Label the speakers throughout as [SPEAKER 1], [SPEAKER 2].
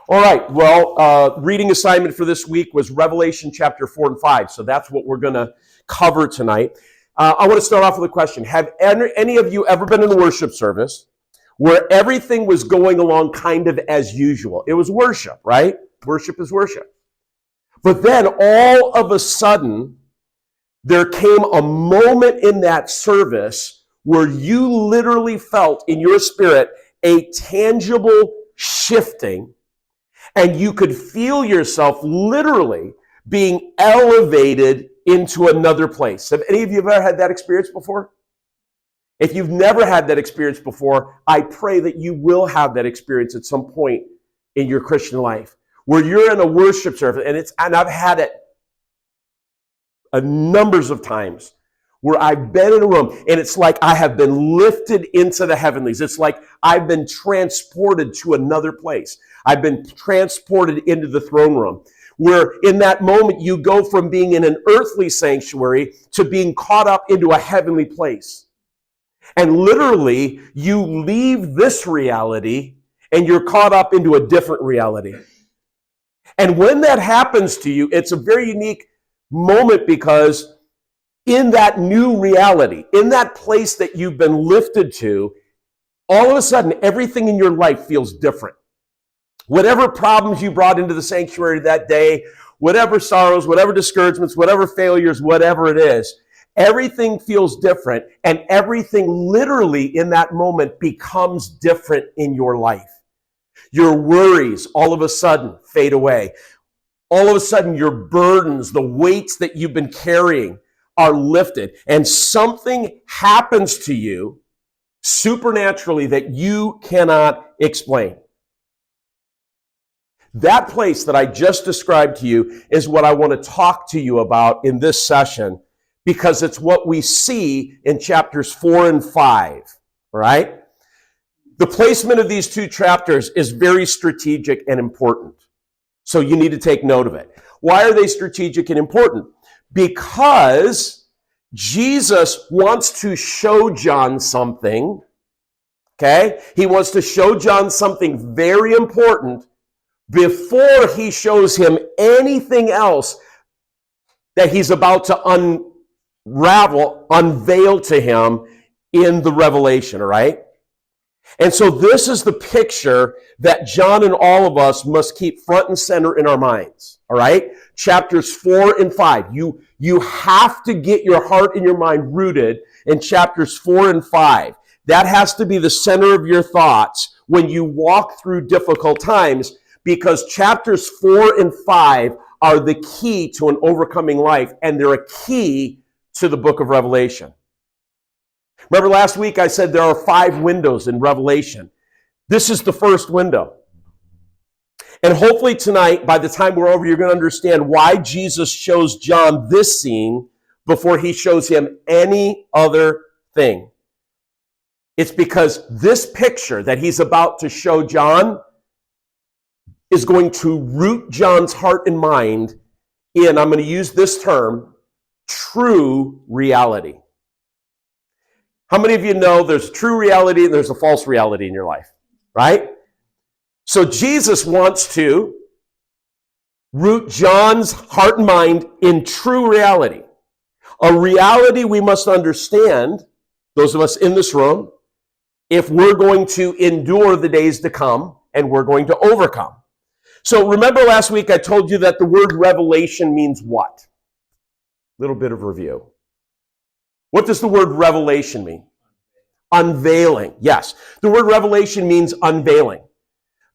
[SPEAKER 1] All right, well, reading assignment for this week was Revelation chapter 4 and 5, so that's what we're going to cover tonight. I want to start off with a question. Have any of you ever been in a worship service where everything was going along kind of as usual? It was worship, right? Worship is worship. But then all of a sudden, there came a moment in that service where you literally felt in your spirit a tangible shifting, and you could feel yourself literally being elevated into another place. Have any of you ever had that experience before? If you've never had that experience before, I pray that you will have that experience at some point in your Christian life, where you're in a worship service, and I've had it a numbers of times, where I've been in a room and it's like I have been lifted into the heavenlies. It's like I've been transported to another place. I've been transported into the throne room, where in that moment you go from being in an earthly sanctuary to being caught up into a heavenly place. And literally you leave this reality and you're caught up into a different reality. And when that happens to you, it's a very unique moment, because in that new reality, in that place that you've been lifted to, all of a sudden, everything in your life feels different. Whatever problems you brought into the sanctuary that day, whatever sorrows, whatever discouragements, whatever failures, whatever it is, everything feels different, and everything literally in that moment becomes different in your life. Your worries all of a sudden fade away. All of a sudden, your burdens, the weights that you've been carrying, are lifted, and something happens to you supernaturally that you cannot explain. That place that I just described to you is what I want to talk to you about in this session, because it's what we see in chapters 4 and 5, all right? The placement of these two chapters is very strategic and important, so you need to take note of it. Why are they strategic and important? Because Jesus wants to show John something, okay? He wants to show John something very important before he shows him anything else that he's about to unveil to him in the Revelation, all right? And so this is the picture that John and all of us must keep front and center in our minds, all right? Chapters 4 and 5. You have to get your heart and your mind rooted in chapters 4 and 5. That has to be the center of your thoughts when you walk through difficult times, because chapters 4 and 5 are the key to an overcoming life, and they're a key to the book of Revelation. Remember last week I said there are 5 windows in Revelation. This is the first window. And hopefully tonight, by the time we're over, you're going to understand why Jesus shows John this scene before he shows him any other thing. It's because this picture that he's about to show John is going to root John's heart and mind in, I'm going to use this term, true reality. How many of you know there's true reality and there's a false reality in your life, right? So Jesus wants to root John's heart and mind in true reality. A reality we must understand, those of us in this room, if we're going to endure the days to come and we're going to overcome. So remember last week I told you that the word revelation means what? A little bit of review. What does the word revelation mean? Unveiling. Yes. The word revelation means unveiling.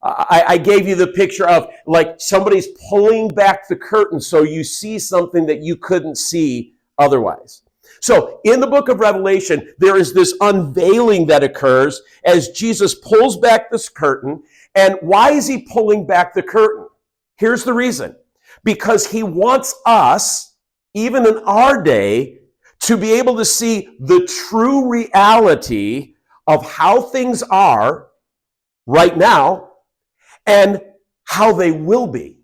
[SPEAKER 1] I gave you the picture of like somebody's pulling back the curtain so you see something that you couldn't see otherwise. So in the book of Revelation, there is this unveiling that occurs as Jesus pulls back this curtain. And why is he pulling back the curtain? Here's the reason. Because he wants us, even in our day, to be able to see the true reality of how things are right now and how they will be.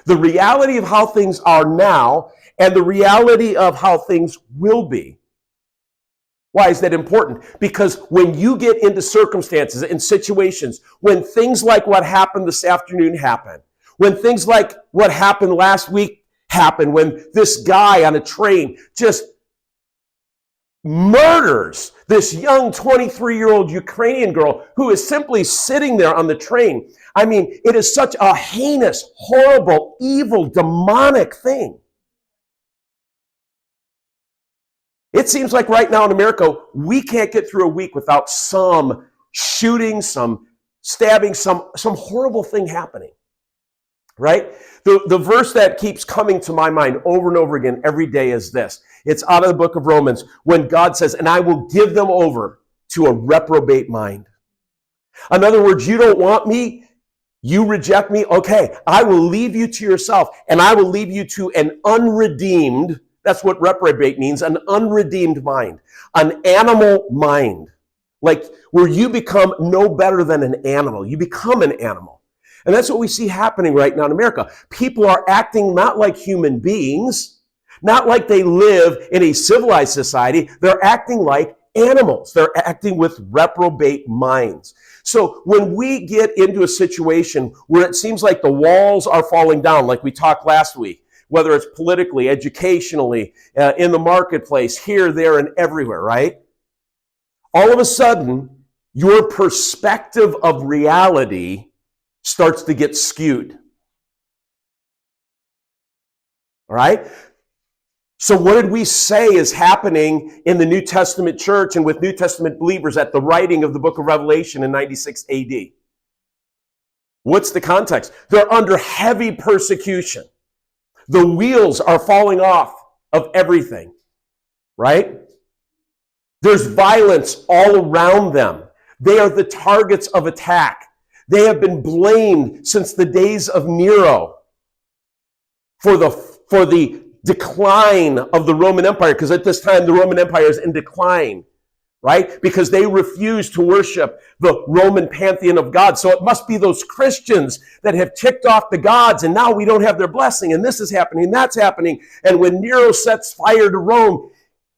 [SPEAKER 1] The reality of how things are now and the reality of how things will be. Why is that important? Because when you get into circumstances and situations, when things like what happened this afternoon happen, when things like what happened last week happen, when this guy on a train just murders this young 23-year-old Ukrainian girl who is simply sitting there on the train. I mean, it is such a heinous, horrible, evil, demonic thing. It seems like right now in America, we can't get through a week without some shooting, some stabbing, some horrible thing happening. Right? The verse that keeps coming to my mind over and over again every day is this. It's out of the book of Romans when God says, and I will give them over to a reprobate mind. In other words, you don't want me, you reject me, okay, I will leave you to yourself and I will leave you to an unredeemed, that's what reprobate means, an unredeemed mind, an animal mind, like where you become no better than an animal. You become an animal. And that's what we see happening right now in America. People are acting not like human beings, not like they live in a civilized society. They're acting like animals. They're acting with reprobate minds. So when we get into a situation where it seems like the walls are falling down, like we talked last week, whether it's politically, educationally, in the marketplace, here, there, and everywhere, right? All of a sudden, your perspective of reality starts to get skewed. All right? So what did we say is happening in the New Testament church and with New Testament believers at the writing of the book of Revelation in 96 AD? What's the context? They're under heavy persecution. The wheels are falling off of everything, right? There's violence all around them. They are the targets of attack. They have been blamed since the days of Nero for the decline of the Roman Empire, because at this time the Roman Empire is in decline, right? Because they refuse to worship the Roman pantheon of gods. So it must be those Christians that have ticked off the gods, and now we don't have their blessing, and this is happening, and that's happening. And when Nero sets fire to Rome,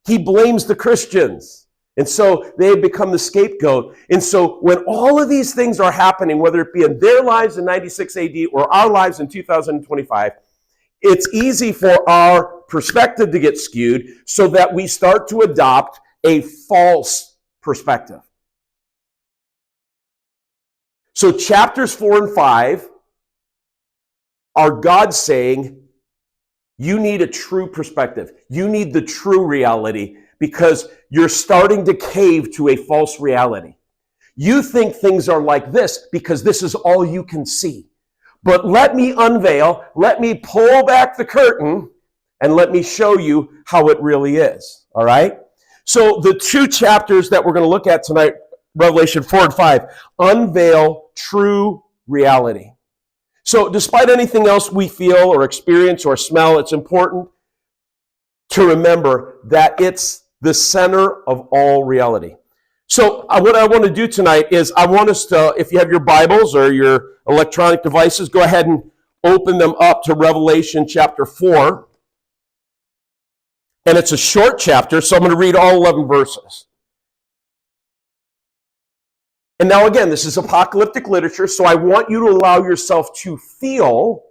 [SPEAKER 1] he blames the Christians. And so they have become the scapegoat. And so when all of these things are happening, whether it be in their lives in 96 AD or our lives in 2025, it's easy for our perspective to get skewed so that we start to adopt a false perspective. So chapters 4 and 5 are God saying, you need a true perspective. You need the true reality, because you're starting to cave to a false reality. You think things are like this because this is all you can see. But let me unveil, let me pull back the curtain, and let me show you how it really is. All right? So the two chapters that we're going to look at tonight, Revelation 4 and 5, unveil true reality. So despite anything else we feel or experience or smell, it's important to remember that it's the center of all reality. So what I want to do tonight is I want us to, if you have your Bibles or your electronic devices, go ahead and open them up to Revelation chapter 4. And it's a short chapter, so I'm going to read all 11 verses. And now again, this is apocalyptic literature, so I want you to allow yourself to feel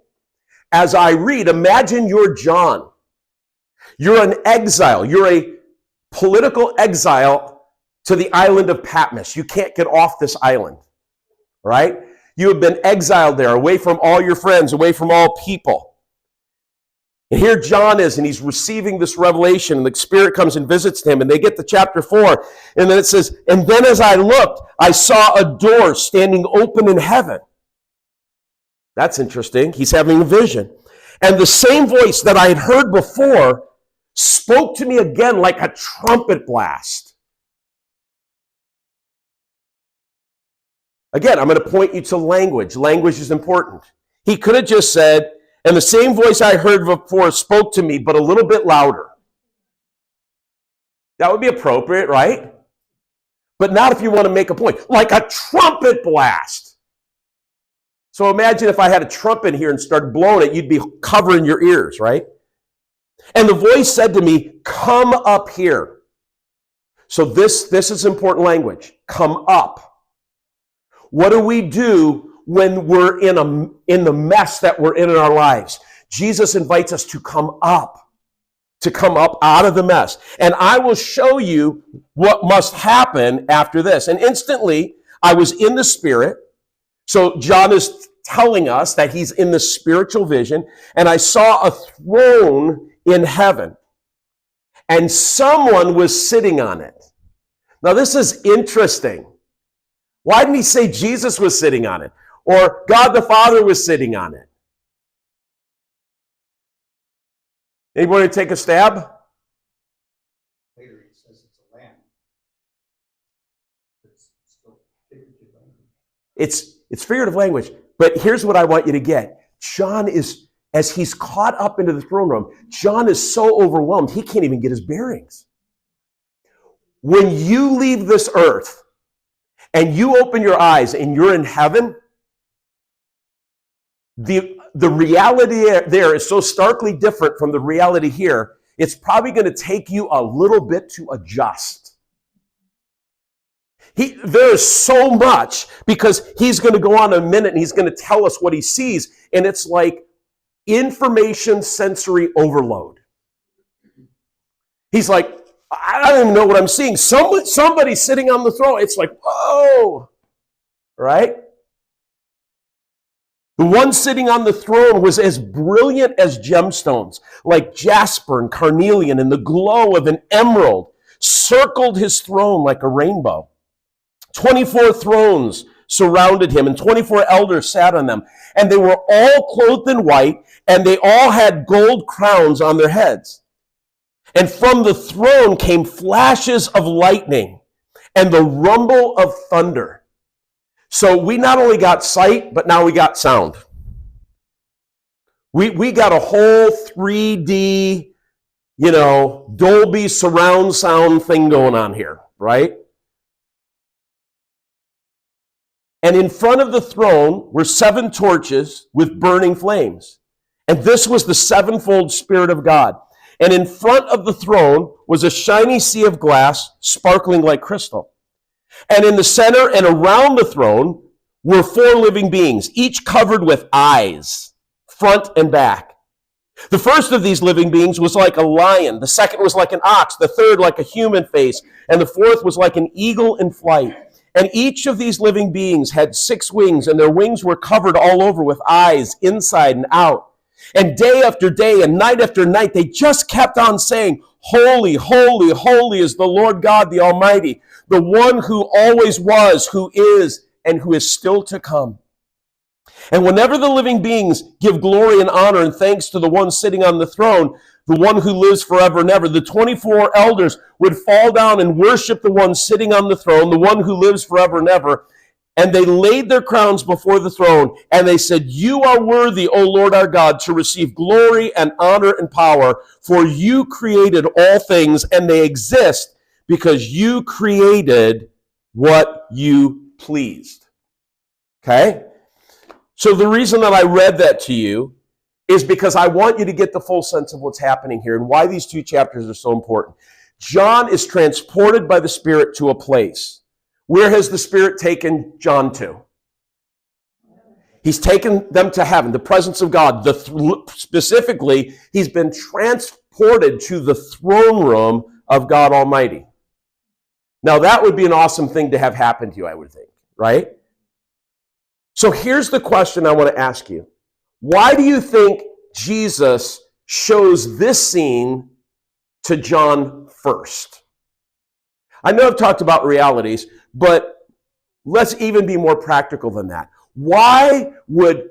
[SPEAKER 1] as I read. Imagine you're John. You're an exile. You're a political exile to the island of Patmos. You can't get off this island, right? You have been exiled there, away from all your friends, away from all people. And here John is, and he's receiving this revelation, and the Spirit comes and visits him, and they get to chapter 4, and then it says, and then as I looked, I saw a door standing open in heaven. That's interesting. He's having a vision. And the same voice that I had heard before spoke to me again like a trumpet blast. Again, I'm going to point you to language. Language is important. He could have just said, and the same voice I heard before spoke to me, but a little bit louder. That would be appropriate, right? But not if you want to make a point. Like a trumpet blast. So imagine if I had a trumpet here and started blowing it, you'd be covering your ears, right? And the voice said to me, come up here. So this is important language. Come up. What do we do when we're in the mess that we're in our lives? Jesus invites us to come up out of the mess. And I will show you what must happen after this. And instantly, I was in the Spirit. So John is telling us that he's in the spiritual vision. And I saw a throne in heaven. And someone was sitting on it. Now, this is interesting. Why didn't he say Jesus was sitting on it? Or God the Father was sitting on it? Anybody take a stab?
[SPEAKER 2] Later he says it's a lamb. It's still figurative language.
[SPEAKER 1] It's figurative language. But here's what I want you to get. John is, as he's caught up into the throne room, John is so overwhelmed, he can't even get his bearings. When you leave this earth and you open your eyes and you're in heaven, the reality there is so starkly different from the reality here, it's probably going to take you a little bit to adjust. There is so much, because he's going to go on a minute and he's going to tell us what he sees, and it's like information sensory overload. He's like, I don't even know what I'm seeing. Somebody sitting on the throne. It's like, whoa, right? The one sitting on the throne was as brilliant as gemstones, like jasper and carnelian, and the glow of an emerald circled his throne like a rainbow. 24 thrones surrounded him, and 24 elders sat on them. And they were all clothed in white, and they all had gold crowns on their heads. And from the throne came flashes of lightning and the rumble of thunder. So we not only got sight, but now we got sound. We got a whole 3D, Dolby surround sound thing going on here, right? And in front of the throne were 7 torches with burning flames. And this was the sevenfold Spirit of God. And in front of the throne was a shiny sea of glass, sparkling like crystal. And in the center and around the throne were 4 living beings, each covered with eyes, front and back. The first of these living beings was like a lion. The second was like an ox. The third like a human face. And the fourth was like an eagle in flight. And each of these living beings had 6 wings, and their wings were covered all over with eyes, inside and out. And day after day and night after night, they just kept on saying, holy, holy, holy is the Lord God, the Almighty, the one who always was, who is, and who is still to come. And whenever the living beings give glory and honor and thanks to the one sitting on the throne, the one who lives forever and ever, the 24 elders would fall down and worship the one sitting on the throne, the one who lives forever and ever. And they laid their crowns before the throne, and they said, you are worthy, O Lord our God, to receive glory and honor and power, for you created all things, and they exist because you created what you pleased. Okay? So the reason that I read that to you is because I want you to get the full sense of what's happening here and why these 2 chapters are so important. John is transported by the Spirit to a place. Where has the Spirit taken John to? He's taken them to heaven, the presence of God. Specifically, he's been transported to the throne room of God Almighty. Now, that would be an awesome thing to have happen to you, I would think, right? So here's the question I want to ask you. Why do you think Jesus shows this scene to John first? I know I've talked about realities, but let's even be more practical than that. Why would,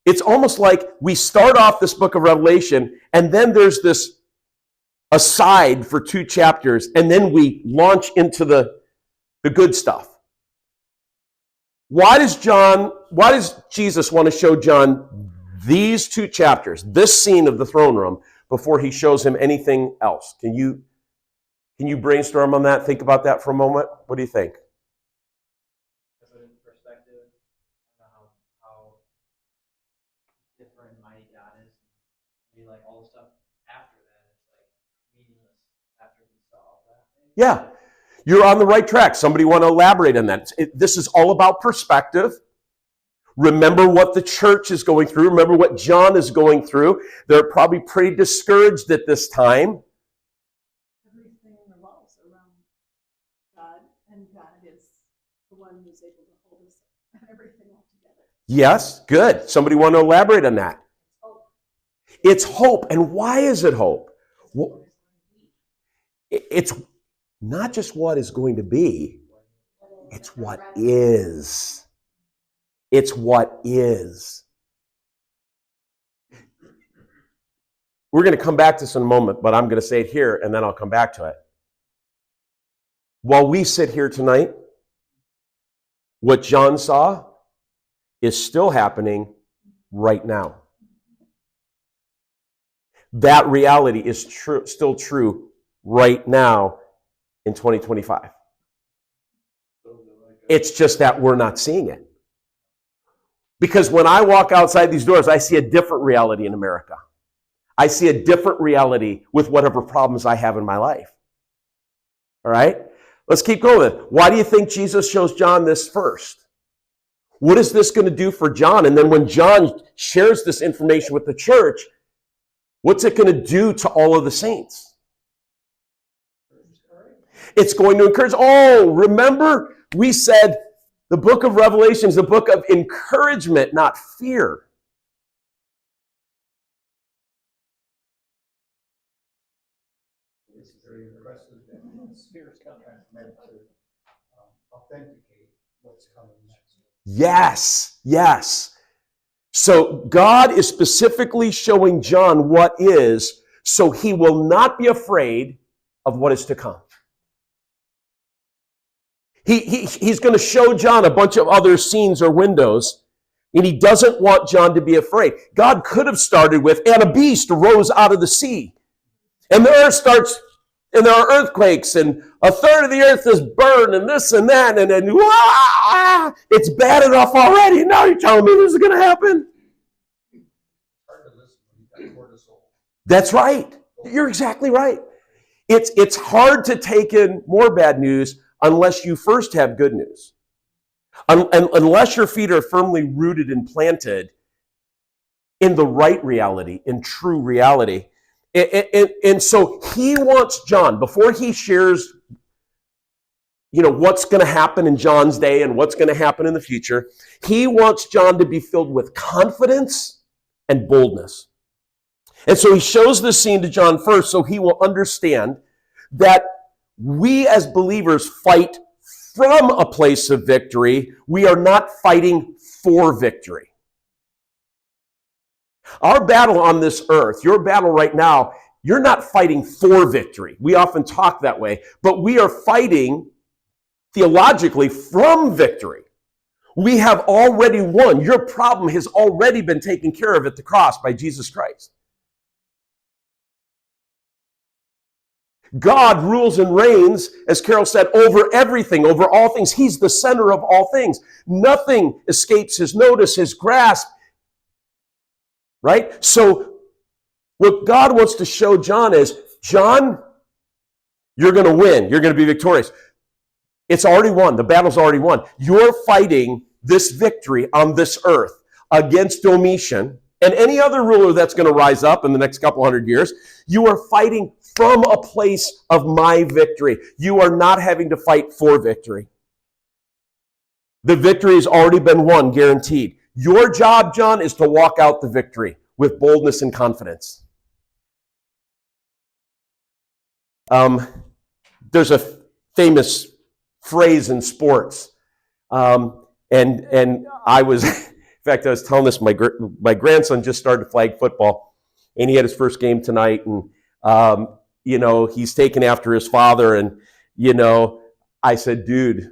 [SPEAKER 1] it's almost like we start off this book of Revelation, and then there's this aside for 2 chapters, and then we launch into the good stuff. Why does Jesus want to show John these 2 chapters, this scene of the throne room, before he shows him anything else? Can you brainstorm on that? Think about that for a moment. What do you think?
[SPEAKER 3] Put it in perspective, how different and mighty God is. Maybe like all the stuff after that is like meaningless after he saw all that.
[SPEAKER 1] Yeah. You're on the right track. Somebody want to elaborate on that? This is all about perspective. Remember what the church is going through. Remember what John is going through. They're probably pretty discouraged at this time.
[SPEAKER 4] Everything revolves around God, and God is the one who's able to hold us everything all together.
[SPEAKER 1] Yes, good. Somebody want to elaborate on that?
[SPEAKER 4] Hope.
[SPEAKER 1] It's hope. And why is it hope? Well, it's not just what is going to be, it's what is. It's what is. We're going to come back to this in a moment, but I'm going to say it here and then I'll come back to it. While we sit here tonight, what John saw is still happening right now. That reality is still true right now in 2025. It's just that we're not seeing it. Because when I walk outside these doors, I see a different reality in America. I see a different reality with whatever problems I have in my life. All right? Let's keep going with it. Why do you think Jesus shows John this first? What is this going to do for John? And then when John shares this information with the church, what's it going to do to all of the saints? It's going to encourage. Oh, remember we said the book of Revelation is a book of encouragement, not fear.
[SPEAKER 2] It's very impressive that spheres kind of meant to authenticate what's coming next.
[SPEAKER 1] Yes, yes. So God is specifically showing John what is, so he will not be afraid of what is to come. He's going to show John a bunch of other scenes or windows, and he doesn't want John to be afraid. God could have started with, and a beast arose out of the sea. And the earth starts, and there are earthquakes, and a third of the earth is burned, and this and that, and then, it's bad enough already. Now you're telling me this is going to happen?
[SPEAKER 2] It's hard to listen when you've got cortisol.
[SPEAKER 1] That's right. You're exactly right. It's hard to take in more bad news unless you first have good news. Unless your feet are firmly rooted and planted in the right reality, in true reality. And so he wants John, before he shares, what's going to happen in John's day and what's going to happen in the future, he wants John to be filled with confidence and boldness. And so he shows this scene to John first so he will understand that we as believers fight from a place of victory. We are not fighting for victory. Our battle on this earth, your battle right now, you're not fighting for victory. We often talk that way, but we are fighting theologically from victory. We have already won. Your problem has already been taken care of at the cross by Jesus Christ. God rules and reigns, as Carol said, over everything, over all things. He's the center of all things. Nothing escapes his notice, his grasp. Right? So what God wants to show John is, John, you're going to win. You're going to be victorious. It's already won. The battle's already won. You're fighting this victory on this earth against Domitian and any other ruler that's going to rise up in the next couple hundred years. You are fighting from a place of my victory. You are not having to fight for victory. The victory has already been won, guaranteed. Your job, John, is to walk out the victory with boldness and confidence. There's a famous phrase in sports, and I was, in fact, I was telling this, my grandson just started flag football, and he had his first game tonight, and he's taken after his father, and I said, dude,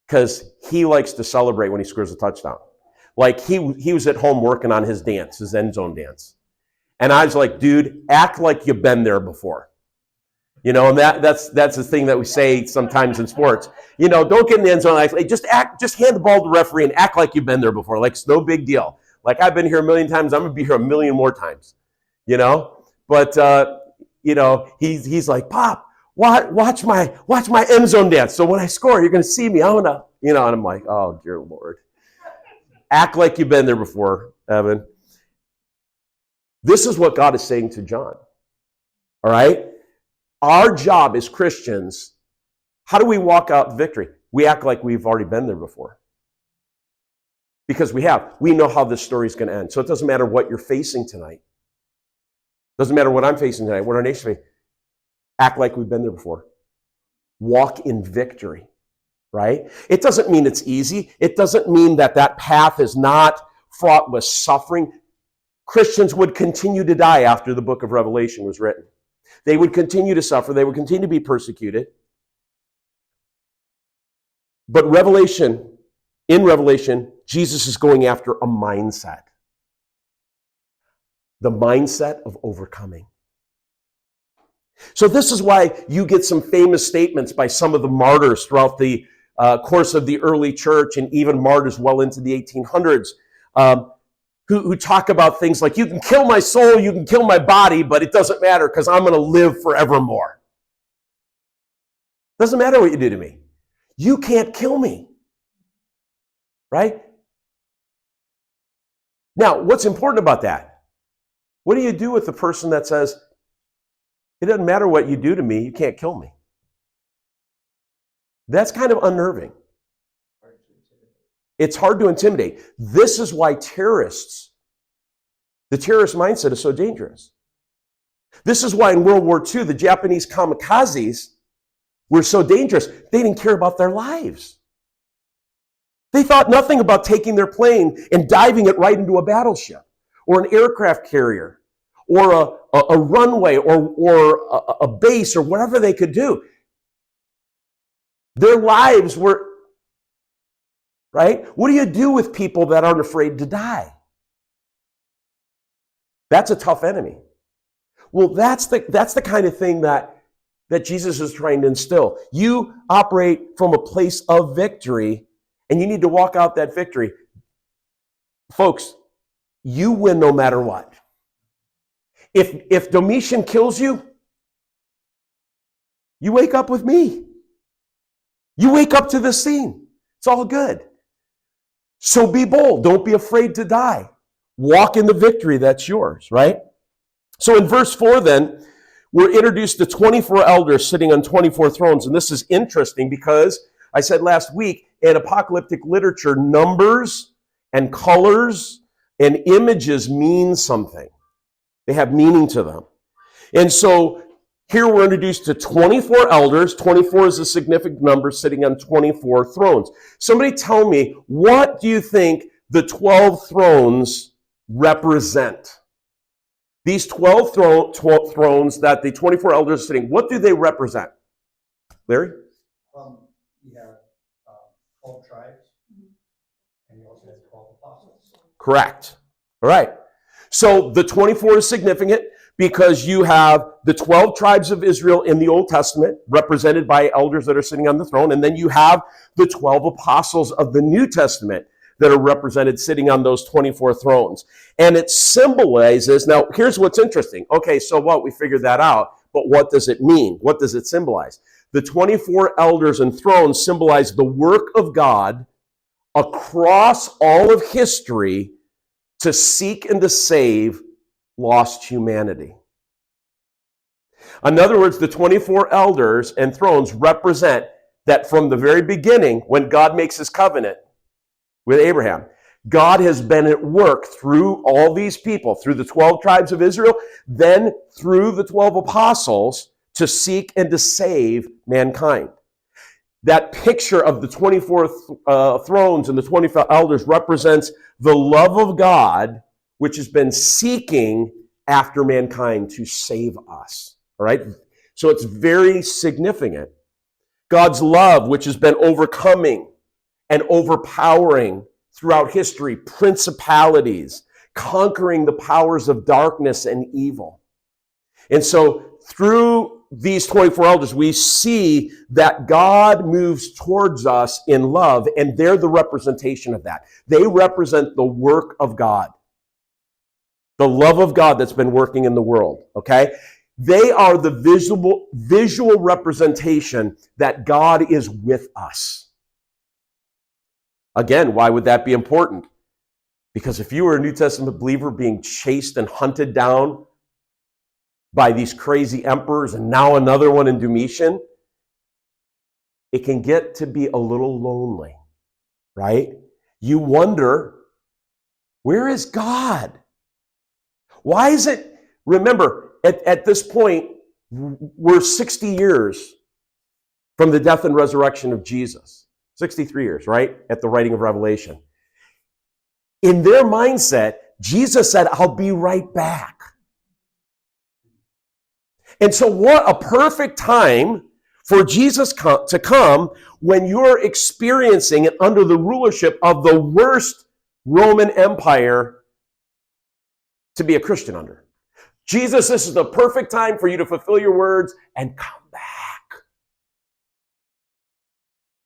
[SPEAKER 1] because he likes to celebrate when he scores a touchdown. Like he was at home working on his dance, his end zone dance. And I was like, dude, act like you've been there before. And that's the thing that we say sometimes in sports. Don't get in the end zone. Like, just hand the ball to the referee and act like you've been there before. Like it's no big deal. Like I've been here a million times. I'm gonna be here a million more times. But he's like, Pop, watch my end zone dance. So when I score, you're going to see me. I'm going to, and I'm like, oh, dear Lord. Act like you've been there before, Evan. This is what God is saying to John. All right? Our job as Christians, how do we walk out victory? We act like we've already been there before. Because we have. We know how this story is going to end. So it doesn't matter what you're facing tonight. Doesn't matter what I'm facing tonight, what our nation faces. Act like we've been there before. Walk in victory, right? It doesn't mean it's easy. It doesn't mean that path is not fraught with suffering. Christians would continue to die after the book of Revelation was written. They would continue to suffer. They would continue to be persecuted. But in Revelation, Jesus is going after a mindset. The mindset of overcoming. So this is why you get some famous statements by some of the martyrs throughout the course of the early church, and even martyrs well into the 1800s, who talk about things like, you can kill my soul, you can kill my body, but it doesn't matter because I'm going to live forevermore. Doesn't matter what you do to me. You can't kill me. Right? Now, what's important about that? What do you do with the person that says, it doesn't matter what you do to me, you can't kill me? That's kind of unnerving. It's hard to intimidate. This is why the terrorist mindset is so dangerous. This is why in World War II, the Japanese kamikazes were so dangerous. They didn't care about their lives. They thought nothing about taking their plane and diving it right into a battleship or an aircraft carrier or a runway or a base or whatever they could do. Their lives were, right? What do you do with people that aren't afraid to die? That's a tough enemy. Well, that's the kind of thing that Jesus is trying to instill. You operate from a place of victory, and you need to walk out that victory. Folks, you win no matter what. If Domitian kills you, you wake up with me. You wake up to this scene. It's all good. So be bold. Don't be afraid to die. Walk in the victory that's yours, right? So in verse 4 then, we're introduced to 24 elders sitting on 24 thrones. And this is interesting because I said last week, in apocalyptic literature, numbers and colors and images mean something. They have meaning to them. And so here we're introduced to 24 elders. 24 is a significant number sitting on 24 thrones. Somebody tell me, what do you think the 12 thrones represent? These 12 thrones that the 24 elders are sitting, what do they represent? Larry?
[SPEAKER 2] You have 12 tribes, and you also have 12 apostles.
[SPEAKER 1] Correct. All right. So the 24 is significant because you have the 12 tribes of Israel in the Old Testament represented by elders that are sitting on the throne. And then you have the 12 apostles of the New Testament that are represented sitting on those 24 thrones. And it symbolizes, now here's what's interesting. Okay, so what? We figured that out. But what does it mean? What does it symbolize? The 24 elders and thrones symbolize the work of God across all of history to seek and to save lost humanity. In other words, the 24 elders and thrones represent that from the very beginning, when God makes his covenant with Abraham, God has been at work through all these people, through the 12 tribes of Israel, then through the 12 apostles, to seek and to save mankind. That picture of the 24 thrones and the 24 elders represents the love of God, which has been seeking after mankind to save us. All right? So it's very significant. God's love, which has been overcoming and overpowering throughout history, principalities, conquering the powers of darkness and evil. And so through these 24 elders, we see that God moves towards us in love, and they're the representation of that. They represent the work of God, the love of God that's been working in the world, okay? They are the visual representation that God is with us. Again, why would that be important? Because if you were a New Testament believer being chased and hunted down by these crazy emperors and now another one in Domitian, it can get to be a little lonely, right? You wonder, where is God? Why is it? Remember, at this point, we're 60 years from the death and resurrection of Jesus. 63 years, right? At the writing of Revelation. In their mindset, Jesus said, I'll be right back. And so what a perfect time for Jesus to come when you're experiencing and under the rulership of the worst Roman Empire to be a Christian under. Jesus, this is the perfect time for you to fulfill your words and come back.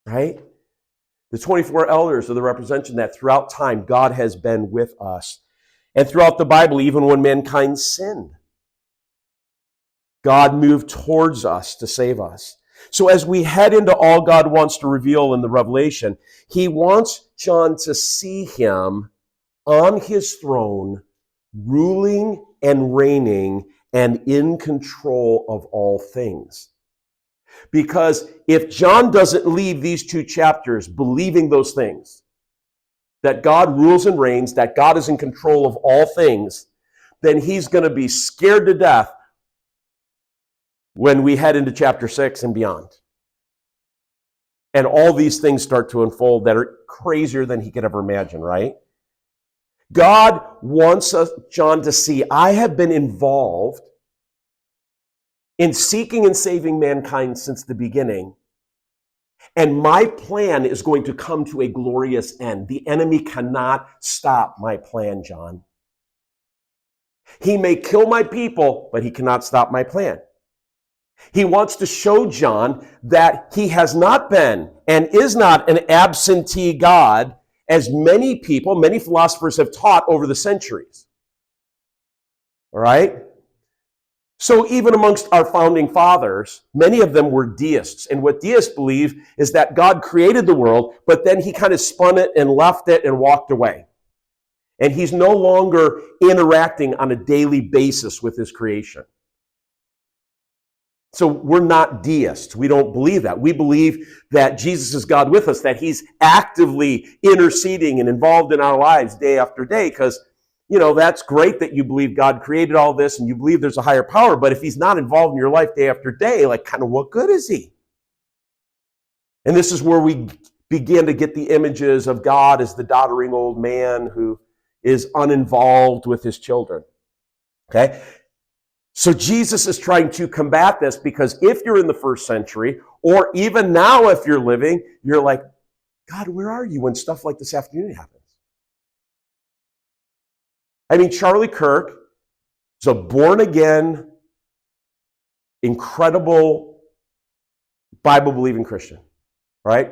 [SPEAKER 1] Right? The 24 elders are the representation that throughout time, God has been with us. And throughout the Bible, even when mankind sinned, God moved towards us to save us. So as we head into all God wants to reveal in the Revelation, he wants John to see him on his throne, ruling and reigning and in control of all things. Because if John doesn't leave these 2 chapters believing those things, that God rules and reigns, that God is in control of all things, then he's going to be scared to death when we head into chapter 6 and beyond. And all these things start to unfold that are crazier than he could ever imagine, right? God wants John to see, I have been involved in seeking and saving mankind since the beginning. And my plan is going to come to a glorious end. The enemy cannot stop my plan, John. He may kill my people, but he cannot stop my plan. He wants to show John that he has not been and is not an absentee God, as many people, many philosophers have taught over the centuries. All right? So even amongst our founding fathers, many of them were deists. And what deists believe is that God created the world, but then he kind of spun it and left it and walked away. And he's no longer interacting on a daily basis with his creation. So we're not deists. We don't believe that. We believe that Jesus is God with us, that he's actively interceding and involved in our lives day after day, because, you know, that's great that you believe God created all this and you believe there's a higher power, but if he's not involved in your life day after day, like, kind of what good is he? And this is where we begin to get the images of God as the doddering old man who is uninvolved with his children. Okay? So Jesus is trying to combat this, because if you're in the first century, or even now if you're living, you're like, God, where are you when stuff like this afternoon happens? I mean, Charlie Kirk is a born-again, incredible, Bible-believing Christian, right?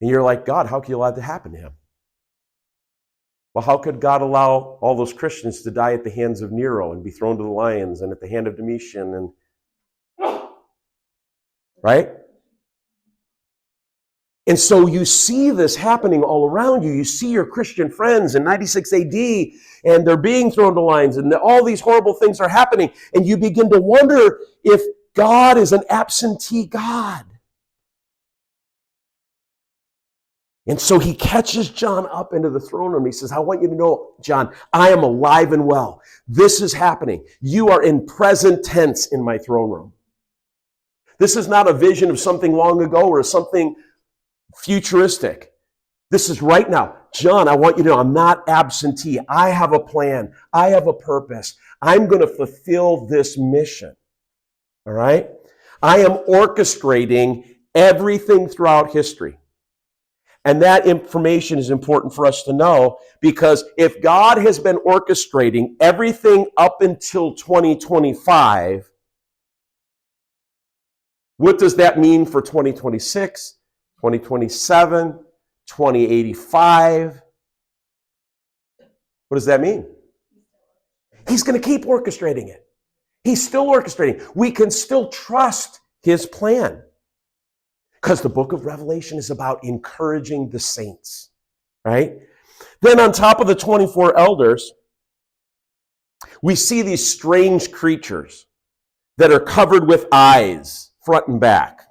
[SPEAKER 1] And you're like, God, how can you allow that to happen to him? Well, how could God allow all those Christians to die at the hands of Nero and be thrown to the lions and at the hand of Domitian and right? And so you see this happening all around you. You see your Christian friends in 96 AD and they're being thrown to lions and all these horrible things are happening. And you begin to wonder if God is an absentee God. And so he catches John up into the throne room. He says, I want you to know, John, I am alive and well. This is happening. You are in present tense in my throne room. This is not a vision of something long ago or something futuristic. This is right now. John, I want you to know I'm not absentee. I have a plan. I have a purpose. I'm going to fulfill this mission. All right? I am orchestrating everything throughout history. And that information is important for us to know, because if God has been orchestrating everything up until 2025, what does that mean for 2026, 2027, 2085? What does that mean? He's going to keep orchestrating it. He's still orchestrating. We can still trust his plan. Because the book of Revelation is about encouraging the saints, right? Then on top of the 24 elders, we see these strange creatures that are covered with eyes, front and back.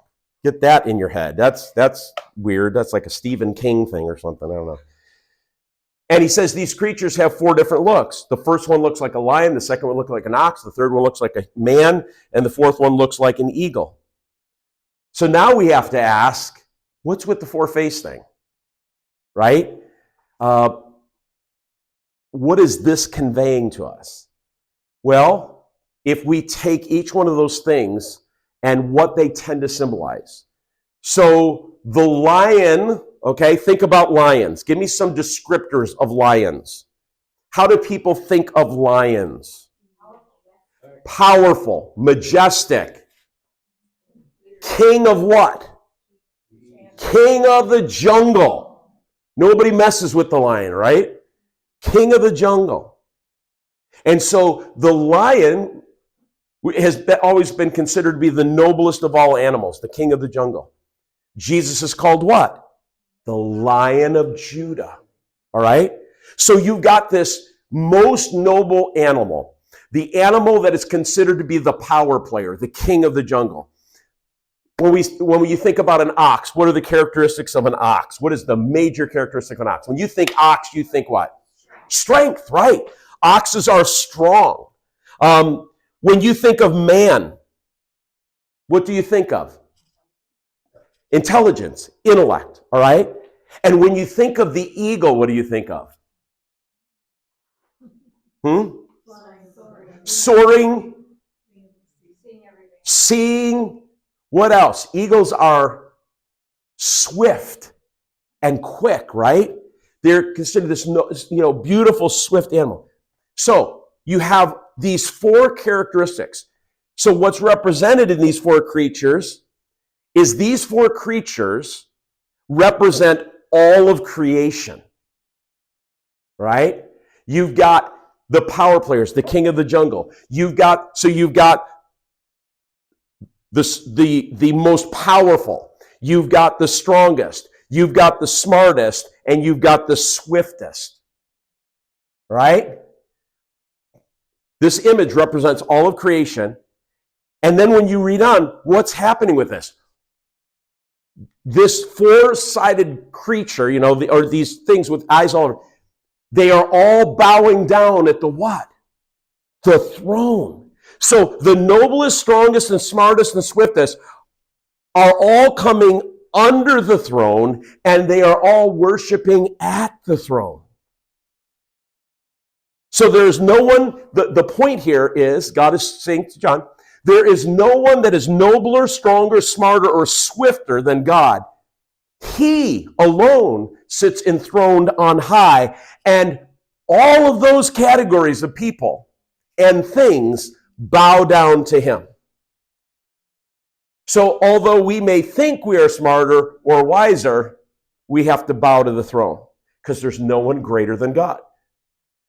[SPEAKER 1] Get that in your head. That's weird. That's like a Stephen King thing or something. I don't know. And he says these creatures have 4 different looks. The first one looks like a lion. The second one looks like an ox. The third one looks like a man. And the fourth one looks like an eagle. So now we have to ask, what's with the 4-face thing? Right? What is this conveying to us? Well, if we take each one of those things and what they tend to symbolize. So the lion, okay, think about lions. Give me some descriptors of lions. How do people think of lions? Powerful, majestic. King of what? King of the jungle. Nobody messes with the lion, right? King of the jungle. And so the lion has always been considered to be the noblest of all animals, the king of the jungle. Jesus is called what? The Lion of Judah. All right? So you've got this most noble animal, the animal that is considered to be the power player, the king of the jungle. When you think about an ox, what are the characteristics of an ox? What is the major characteristic of an ox? When you think ox, you think what? Strength, right? Oxes are strong. When you think of man, what do you think of? Intelligence, intellect, all right? And when you think of the eagle, what do you think of? Soaring, seeing. What else? Eagles are swift and quick, right? They're considered this, beautiful, swift animal. So you have these 4 characteristics. So what's represented in these 4 creatures is these 4 creatures represent all of creation, right? You've got the power players, the king of the jungle. You've got the most powerful. You've got the strongest. You've got the smartest, and you've got the swiftest, right? This image represents all of creation. And then when you read on, what's happening with this? This 4-sided creature, or these things with eyes all over, they are all bowing down at the what? The throne. So the noblest, strongest, and smartest, and swiftest are all coming under the throne, and they are all worshiping at the throne. So there's no one, the point here is, God is saying to John, there is no one that is nobler, stronger, smarter, or swifter than God. He alone sits enthroned on high, and all of those categories of people and things bow down to him. So although we may think we are smarter or wiser, we have to bow to the throne because there's no one greater than God.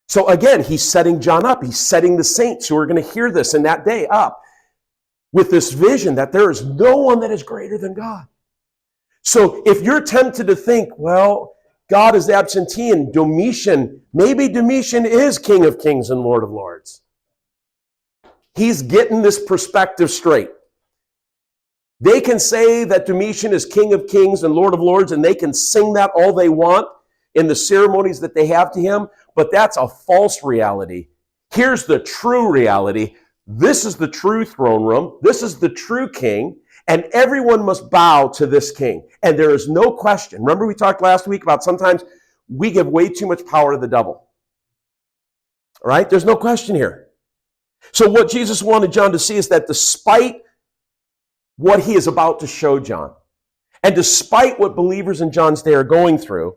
[SPEAKER 1] So again, he's setting John up. He's setting the saints who are going to hear this in that day up with this vision that there is no one that is greater than God. So if you're tempted to think, well, God is absentee and maybe Domitian is King of Kings and Lord of Lords. He's getting this perspective straight. They can say that Domitian is King of Kings and Lord of Lords, and they can sing that all they want in the ceremonies that they have to him, but that's a false reality. Here's the true reality. This is the true throne room. This is the true king, and everyone must bow to this king. And there is no question. Remember we talked last week about sometimes we give way too much power to the devil. All right? There's no question here. So what Jesus wanted John to see is that despite what he is about to show John, and despite what believers in John's day are going through,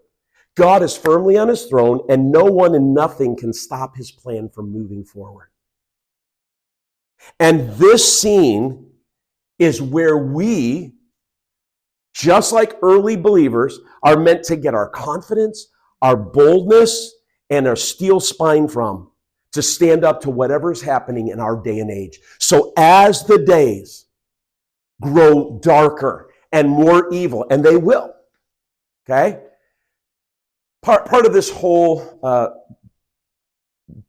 [SPEAKER 1] God is firmly on his throne, and no one and nothing can stop his plan from moving forward. And this scene is where we, just like early believers, are meant to get our confidence, our boldness, and our steel spine from, to stand up to whatever's happening in our day and age. So as the days grow darker and more evil, and they will, okay? Part of this whole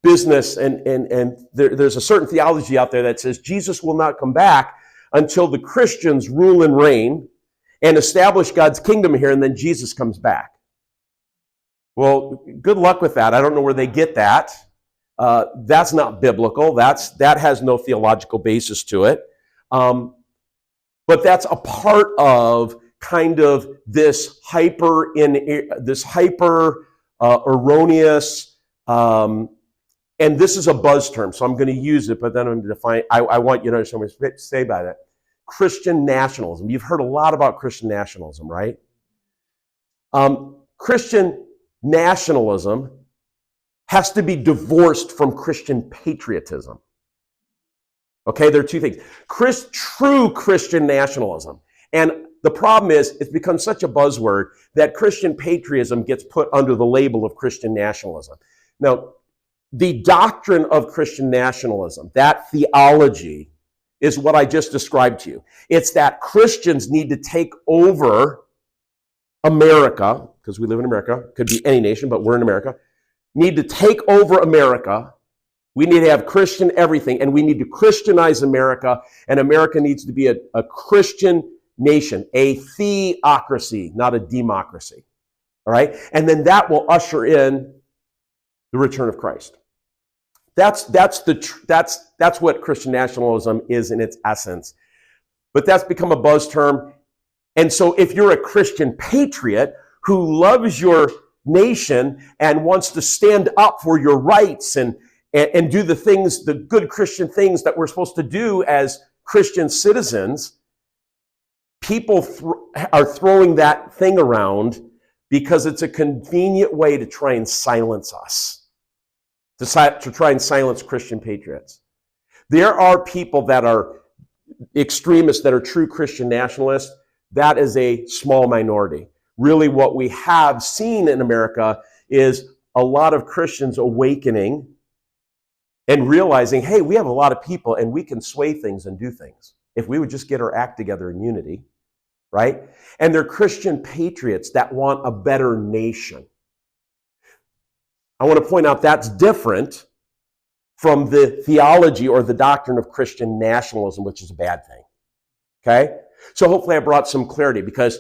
[SPEAKER 1] business, and there's a certain theology out there that says Jesus will not come back until the Christians rule and reign and establish God's kingdom here, and then Jesus comes back. Well, good luck with that. I don't know where they get that. That's not biblical. That has no theological basis to it. But that's a part of kind of this hyper erroneous, and this is a buzz term, so I'm going to use it, but then I'm going to define. I want you to understand what I say by that. Christian nationalism. You've heard a lot about Christian nationalism, right? Christian nationalism has to be divorced from Christian patriotism. Okay, there are two things. True Christian nationalism. And the problem is, it's become such a buzzword that Christian patriotism gets put under the label of Christian nationalism. Now, the doctrine of Christian nationalism, that theology, is what I just described to you. It's that Christians need to take over America, because we live in America, could be any nation, but we're in America, need to take over America. We need to have Christian everything, and we need to Christianize America, and America needs to be a Christian nation, a theocracy, not a democracy. All right? And then that will usher in the return of Christ. That's what Christian nationalism is in its essence. But that's become a buzz term. And so if you're a Christian patriot who loves your nation and wants to stand up for your rights and do the things, the good Christian things that we're supposed to do as Christian citizens, people are throwing that thing around because it's a convenient way to try and silence us, to try and silence Christian patriots. There are people that are extremists, that are true Christian nationalists. That is a small minority. Really, what we have seen in America is a lot of Christians awakening and realizing, hey, we have a lot of people and we can sway things and do things if we would just get our act together in unity, right? And they're Christian patriots that want a better nation. I want to point out that's different from the theology or the doctrine of Christian nationalism, which is a bad thing, okay? So hopefully I brought some clarity, because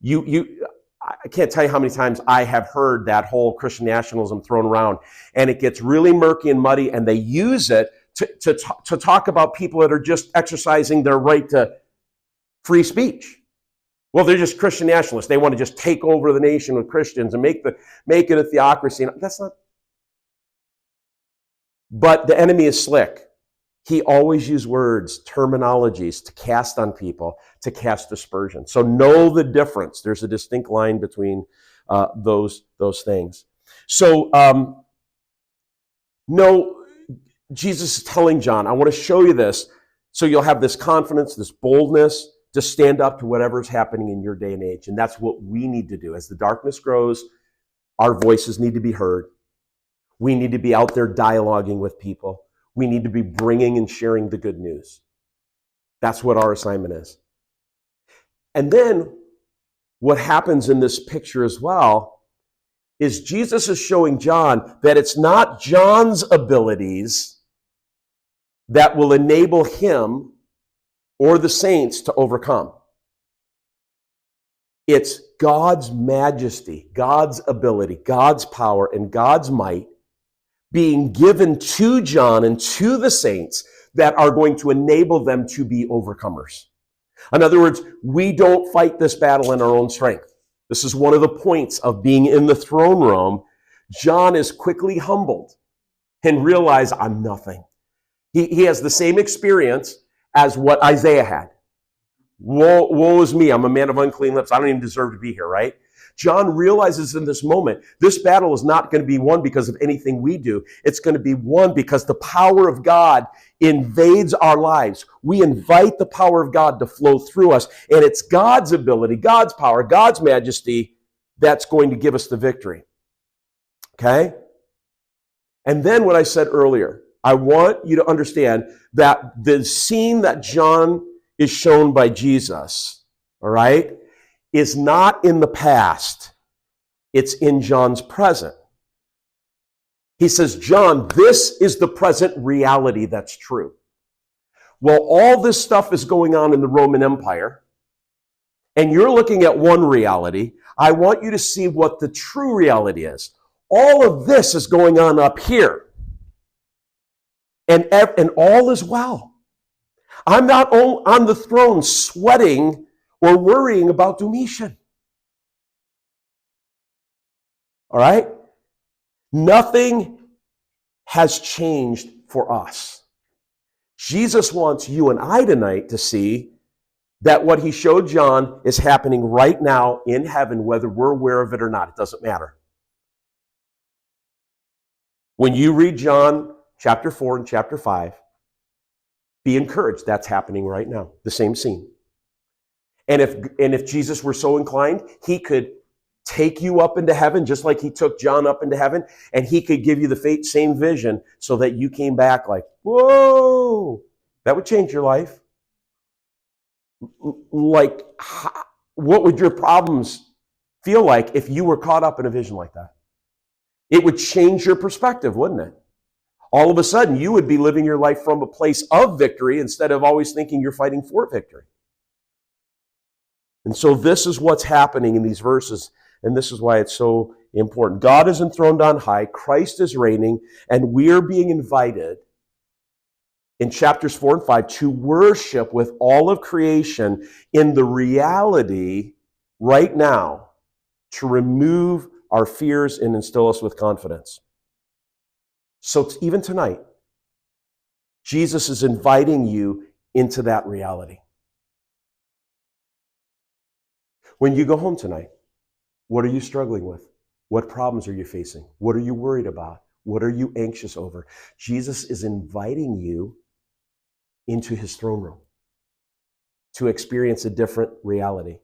[SPEAKER 1] I can't tell you how many times I have heard that whole Christian nationalism thrown around, and it gets really murky and muddy, and they use it to talk about people that are just exercising their right to free speech. Well, they're just Christian nationalists. They want to just take over the nation with Christians and make it a theocracy. And that's not. But the enemy is slick. He always uses words, terminologies to cast on people, to cast dispersion. So know the difference. There's a distinct line between those things. So no, Jesus is telling John, I want to show you this so you'll have this confidence, this boldness to stand up to whatever's happening in your day and age. And that's what we need to do. As the darkness grows, our voices need to be heard. We need to be out there dialoguing with people. We need to be bringing and sharing the good news. That's what our assignment is. And then what happens in this picture as well is Jesus is showing John that it's not John's abilities that will enable him or the saints to overcome. It's God's majesty, God's ability, God's power, and God's might being given to John and to the saints that are going to enable them to be overcomers. In other words, we don't fight this battle in our own strength. This is one of the points of being in the throne room. John is quickly humbled and realizes, I'm nothing. He has the same experience as what Isaiah had. Woe is me, I'm a man of unclean lips. I don't even deserve to be here, right? John realizes in this moment, this battle is not going to be won because of anything we do. It's going to be won because the power of God invades our lives. We invite the power of God to flow through us, and it's God's ability, God's power, God's majesty that's going to give us the victory. Okay? And then what I said earlier, I want you to understand that the scene that John is shown by Jesus, all right, is not in the past. It's in John's present. He says, John, this is the present reality that's true. Well, all this stuff is going on in the Roman Empire, and you're looking at one reality. I want you to see what the true reality is. All of this is going on up here. And all is well. I'm not on the throne sweating or worrying about Domitian. All right? Nothing has changed for us. Jesus wants you and I tonight to see that what he showed John is happening right now in heaven, whether we're aware of it or not. It doesn't matter. When you read John chapter 4 and chapter 5, be encouraged. That's happening right now. The same scene. And if Jesus were so inclined, he could take you up into heaven just like he took John up into heaven, and he could give you the same vision so that you came back like, whoa, that would change your life. Like, what would your problems feel like if you were caught up in a vision like that? It would change your perspective, wouldn't it? All of a sudden, you would be living your life from a place of victory instead of always thinking you're fighting for victory. And so this is what's happening in these verses, and this is why it's so important. God is enthroned on high, Christ is reigning, and we're being invited in chapters 4 and 5 to worship with all of creation in the reality right now to remove our fears and instill us with confidence. So even tonight, Jesus is inviting you into that reality. When you go home tonight, what are you struggling with? What problems are you facing? What are you worried about? What are you anxious over? Jesus is inviting you into his throne room to experience a different reality.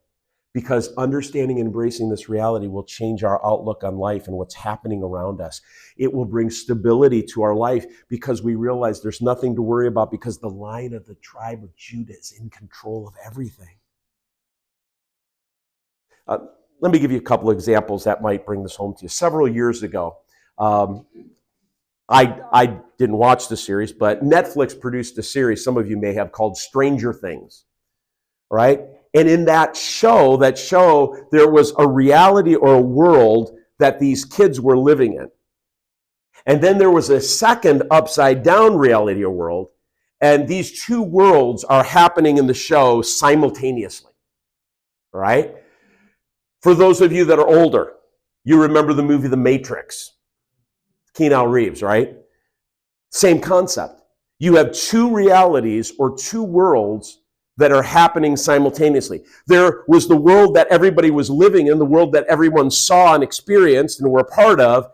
[SPEAKER 1] Because understanding and embracing this reality will change our outlook on life and what's happening around us. It will bring stability to our life because we realize there's nothing to worry about because the Lion of the tribe of Judah is in control of everything. Let me give you a couple of examples that might bring this home to you. Several years ago, I didn't watch the series, but Netflix produced a series some of you may have called Stranger Things, right? And in that show, there was a reality or a world that these kids were living in. And then there was a second upside down reality or world, and these two worlds are happening in the show simultaneously, all right? For those of you that are older, you remember the movie The Matrix, Keanu Reeves, right? Same concept. You have two realities or two worlds that are happening simultaneously. There was the world that everybody was living in, the world that everyone saw and experienced and were a part of.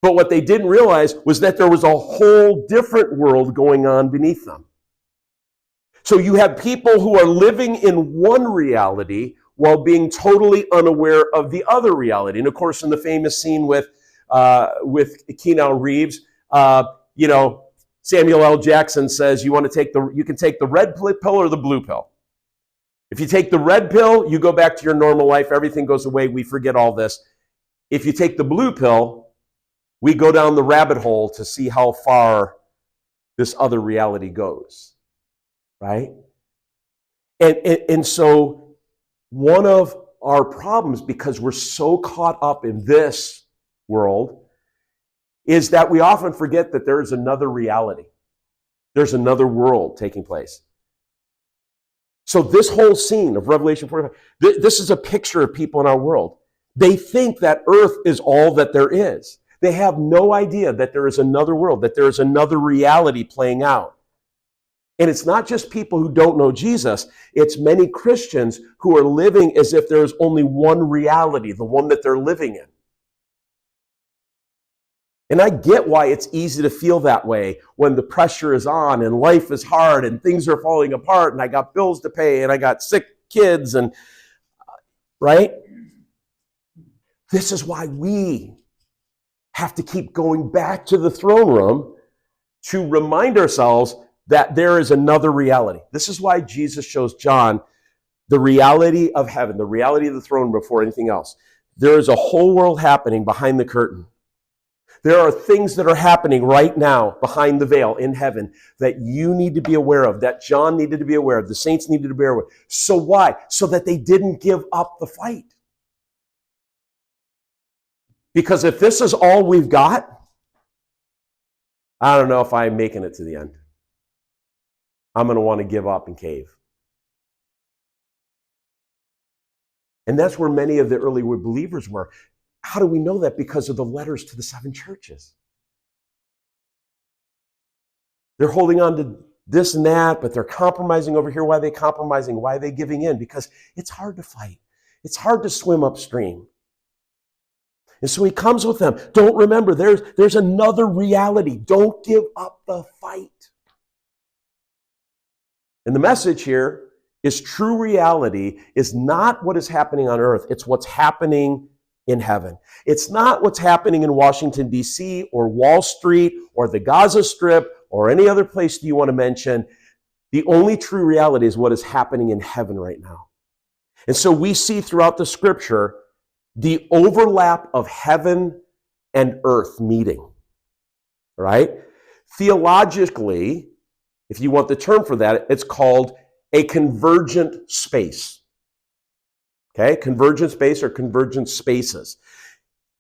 [SPEAKER 1] But what they didn't realize was that there was a whole different world going on beneath them. So you have people who are living in one reality while being totally unaware of the other reality. And of course, in the famous scene with Keanu Reeves, Samuel L. Jackson says you can take the red pill or the blue pill. If you take the red pill, you go back to your normal life, everything goes away, we forget all this. If you take the blue pill, we go down the rabbit hole to see how far this other reality goes, right? And so one of our problems, because we're so caught up in this world, is that we often forget that there is another reality. There's another world taking place. So this whole scene of Revelation 45, this is a picture of people in our world. They think that earth is all that there is. They have no idea that there is another world, that there is another reality playing out. And it's not just people who don't know Jesus, it's many Christians who are living as if there's only one reality, the one that they're living in. And I get why it's easy to feel that way when the pressure is on and life is hard and things are falling apart and I got bills to pay and I got sick kids and, right? This is why we have to keep going back to the throne room to remind ourselves that there is another reality. This is why Jesus shows John the reality of heaven, the reality of the throne before anything else. There is a whole world happening behind the curtain. There are things that are happening right now behind the veil in heaven that you need to be aware of, that John needed to be aware of, the saints needed to be aware of. So why? So that they didn't give up the fight. Because if this is all we've got, I don't know if I'm making it to the end. I'm going to want to give up and cave. And that's where many of the early believers were. How do we know that? Because of the letters to the 7 churches. They're holding on to this and that, but they're compromising over here. Why are they compromising? Why are they giving in? Because it's hard to fight. It's hard to swim upstream. And so he comes with them. Don't remember, there's another reality. Don't give up the fight. And the message here is true reality is not what is happening on earth. It's what's happening in heaven. It's not what's happening in Washington, D.C. or Wall Street or the Gaza Strip or any other place that you want to mention. The only true reality is what is happening in heaven right now. And so we see throughout the scripture the overlap of heaven and earth meeting. Right? Theologically, if you want the term for that, it's called a convergent space. Okay? Convergent space or convergent spaces.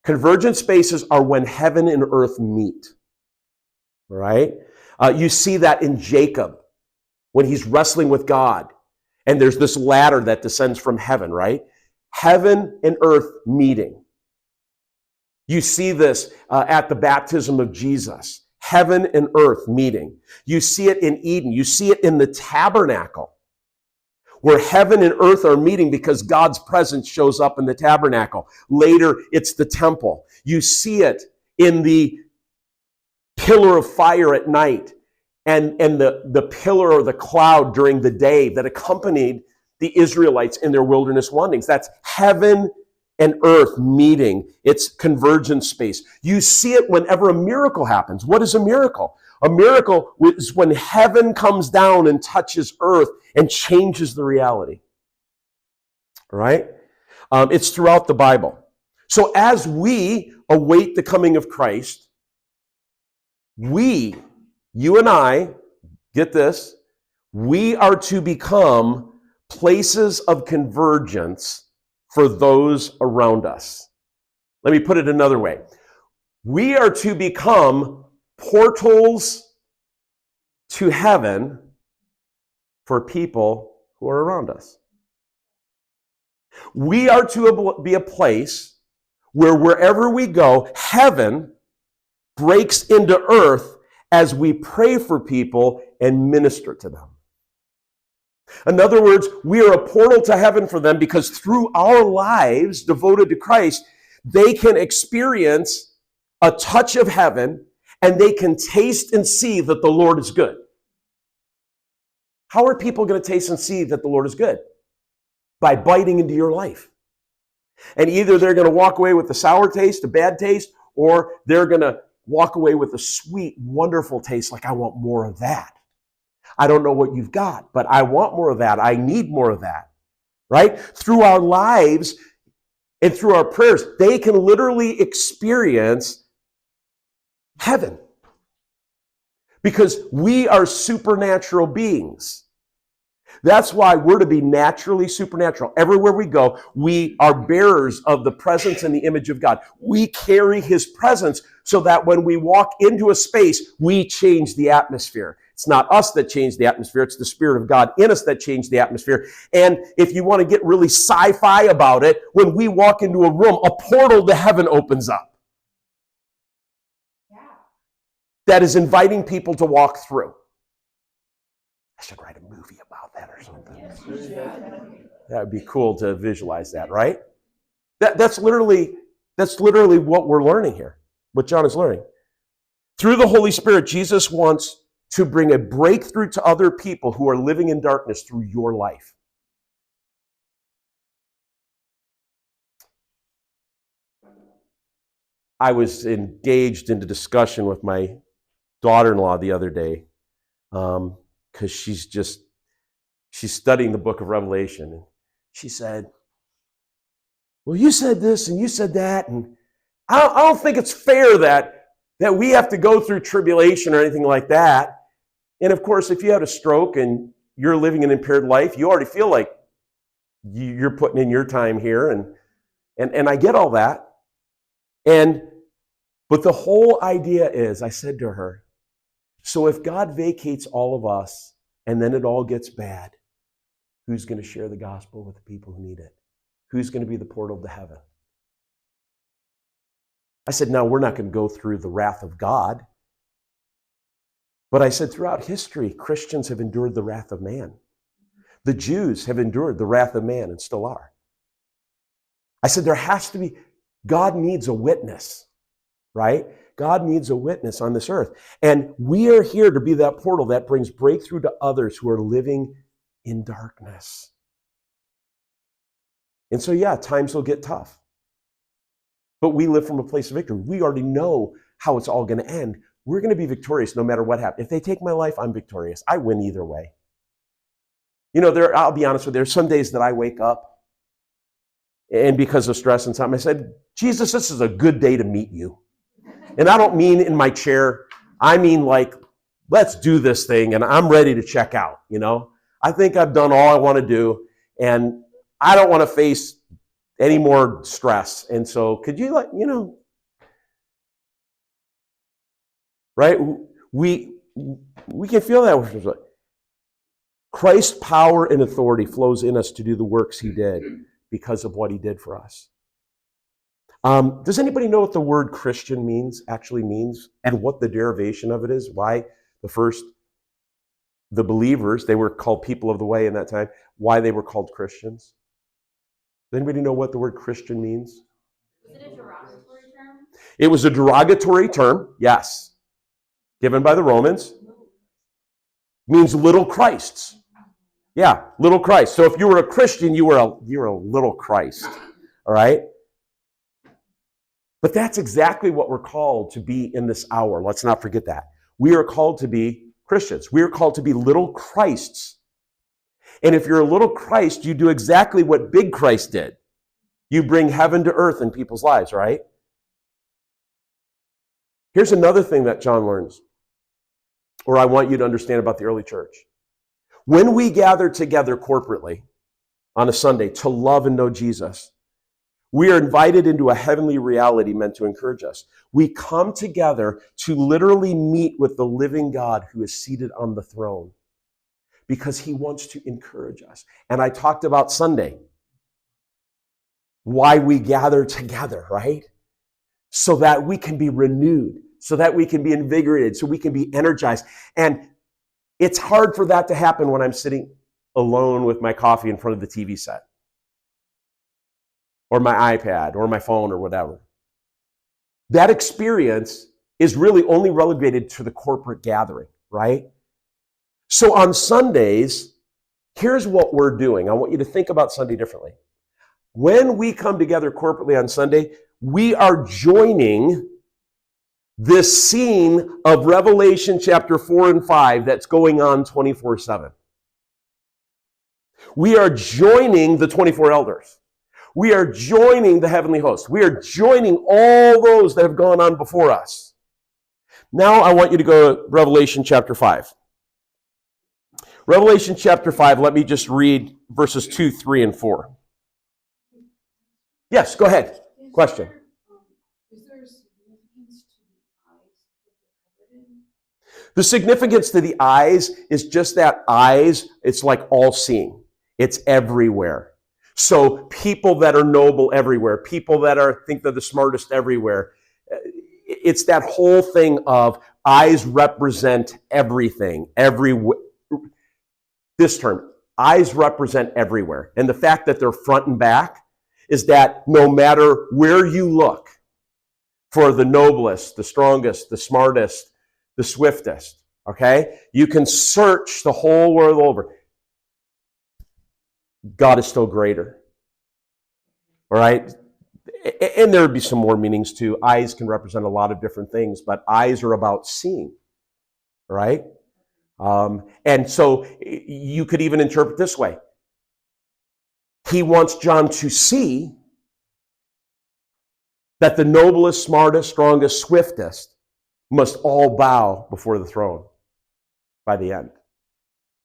[SPEAKER 1] Convergent spaces are when heaven and earth meet. Right? You see that in Jacob when he's wrestling with God. And there's this ladder that descends from heaven, right? Heaven and earth meeting. You see this at the baptism of Jesus. Heaven and earth meeting. You see it in Eden. You see it in the tabernacle, where heaven and earth are meeting because God's presence shows up in the tabernacle. Later, it's the temple. You see it in the pillar of fire at night and the pillar or the cloud during the day that accompanied the Israelites in their wilderness wanderings. That's heaven and earth meeting. It's convergent space. You see it whenever a miracle happens. What is a miracle? A miracle is when heaven comes down and touches earth and changes the reality. All right? It's throughout the Bible. So as we await the coming of Christ, you and I, get this, we are to become places of convergence for those around us. Let me put it another way. We are to become portals to heaven for people who are around us. We are to be a place where wherever we go, heaven breaks into earth as we pray for people and minister to them. In other words, we are a portal to heaven for them because through our lives devoted to Christ, they can experience a touch of heaven and they can taste and see that the Lord is good. How are people going to taste and see that the Lord is good? By biting into your life. And either they're going to walk away with a sour taste, a bad taste, or they're going to walk away with a sweet, wonderful taste like I want more of that. I don't know what you've got, but I want more of that. I need more of that, right? Through our lives and through our prayers, they can literally experience heaven because we are supernatural beings. That's why we're to be naturally supernatural. Everywhere we go, we are bearers of the presence and the image of God. We carry His presence so that when we walk into a space, we change the atmosphere. It's not us that change the atmosphere. It's the Spirit of God in us that changed the atmosphere. And if you want to get really sci-fi about it, when we walk into a room, a portal to heaven opens up. Yeah. That is inviting people to walk through. I should write a movie about that or something. That would be cool to visualize that, right? That's literally what we're learning here, what John is learning. Through the Holy Spirit, Jesus wants to bring a breakthrough to other people who are living in darkness through your life. I was engaged into discussion with my daughter-in-law the other day, because she's studying the book of Revelation. And she said, well, you said this and you said that, and I don't think it's fair that we have to go through tribulation or anything like that. And of course, if you had a stroke and you're living an impaired life, you already feel like you're putting in your time here, and I get all that. But the whole idea is, I said to her, so if God vacates all of us and then it all gets bad, who's going to share the gospel with the people who need it? Who's going to be the portal to heaven? I said, now we're not going to go through the wrath of God. But I said, throughout history, Christians have endured the wrath of man. The Jews have endured the wrath of man and still are. I said, there has to be, God needs a witness, right? God needs a witness on this earth. And we are here to be that portal that brings breakthrough to others who are living in darkness. And so, yeah, times will get tough. But we live from a place of victory. We already know how it's all going to end. We're going to be victorious no matter what happens. If they take my life, I'm victorious. I win either way. You know, I'll be honest with you, there's some days that I wake up, and because of stress and something, I said, Jesus, this is a good day to meet you. And I don't mean in my chair. I mean like, let's do this thing, and I'm ready to check out, you know. I think I've done all I want to do, and I don't want to face any more stress. And so could you right? We can feel that. Christ's power and authority flows in us to do the works he did because of what he did for us. Does anybody know what the word Christian actually means, and what the derivation of it is? Why the believers, they were called people of the way in that time, why they were called Christians? Does anybody know what the word Christian means?
[SPEAKER 5] Was it a derogatory term?
[SPEAKER 1] It was a derogatory term, yes, given by the Romans. Means little Christs. Yeah, little Christ. So if you were a Christian, you're a little Christ. All right? But that's exactly what we're called to be in this hour. Let's not forget that. We are called to be Christians. We are called to be little Christs. And if you're a little Christ, you do exactly what big Christ did. You bring heaven to earth in people's lives, right? Here's another thing that John learns, or I want you to understand about the early church. When we gather together corporately on a Sunday to love and know Jesus, we are invited into a heavenly reality meant to encourage us. We come together to literally meet with the living God who is seated on the throne because he wants to encourage us. And I talked about Sunday, why we gather together, right? So that we can be renewed, so that we can be invigorated, so we can be energized. And it's hard for that to happen when I'm sitting alone with my coffee in front of the TV set, or my iPad, or my phone, or whatever. That experience is really only relegated to the corporate gathering, right? So on Sundays, here's what we're doing. I want you to think about Sunday differently. When we come together corporately on Sunday, we are joining this scene of Revelation chapter 4 and 5 that's going on 24/7. We are joining the 24 elders. We are joining the heavenly host. We are joining all those that have gone on before us. Now I want you to go to Revelation chapter 5. Revelation chapter 5, let me just read verses 2, 3, and 4. Yes, go ahead. Question.
[SPEAKER 4] Is there a significance to the eyes that they're covered in?
[SPEAKER 1] The significance to the eyes is just that eyes, it's like all seeing. It's everywhere. So people that are noble everywhere, people that think they're the smartest everywhere. It's that whole thing of eyes represent everything. This term, eyes represent everywhere. And the fact that they're front and back is that no matter where you look for the noblest, the strongest, the smartest, the swiftest, okay? You can search the whole world over. God is still greater. All right? And there would be some more meanings too. Eyes can represent a lot of different things, but eyes are about seeing, right? And so you could even interpret this way. He wants John to see that the noblest, smartest, strongest, swiftest must all bow before the throne by the end.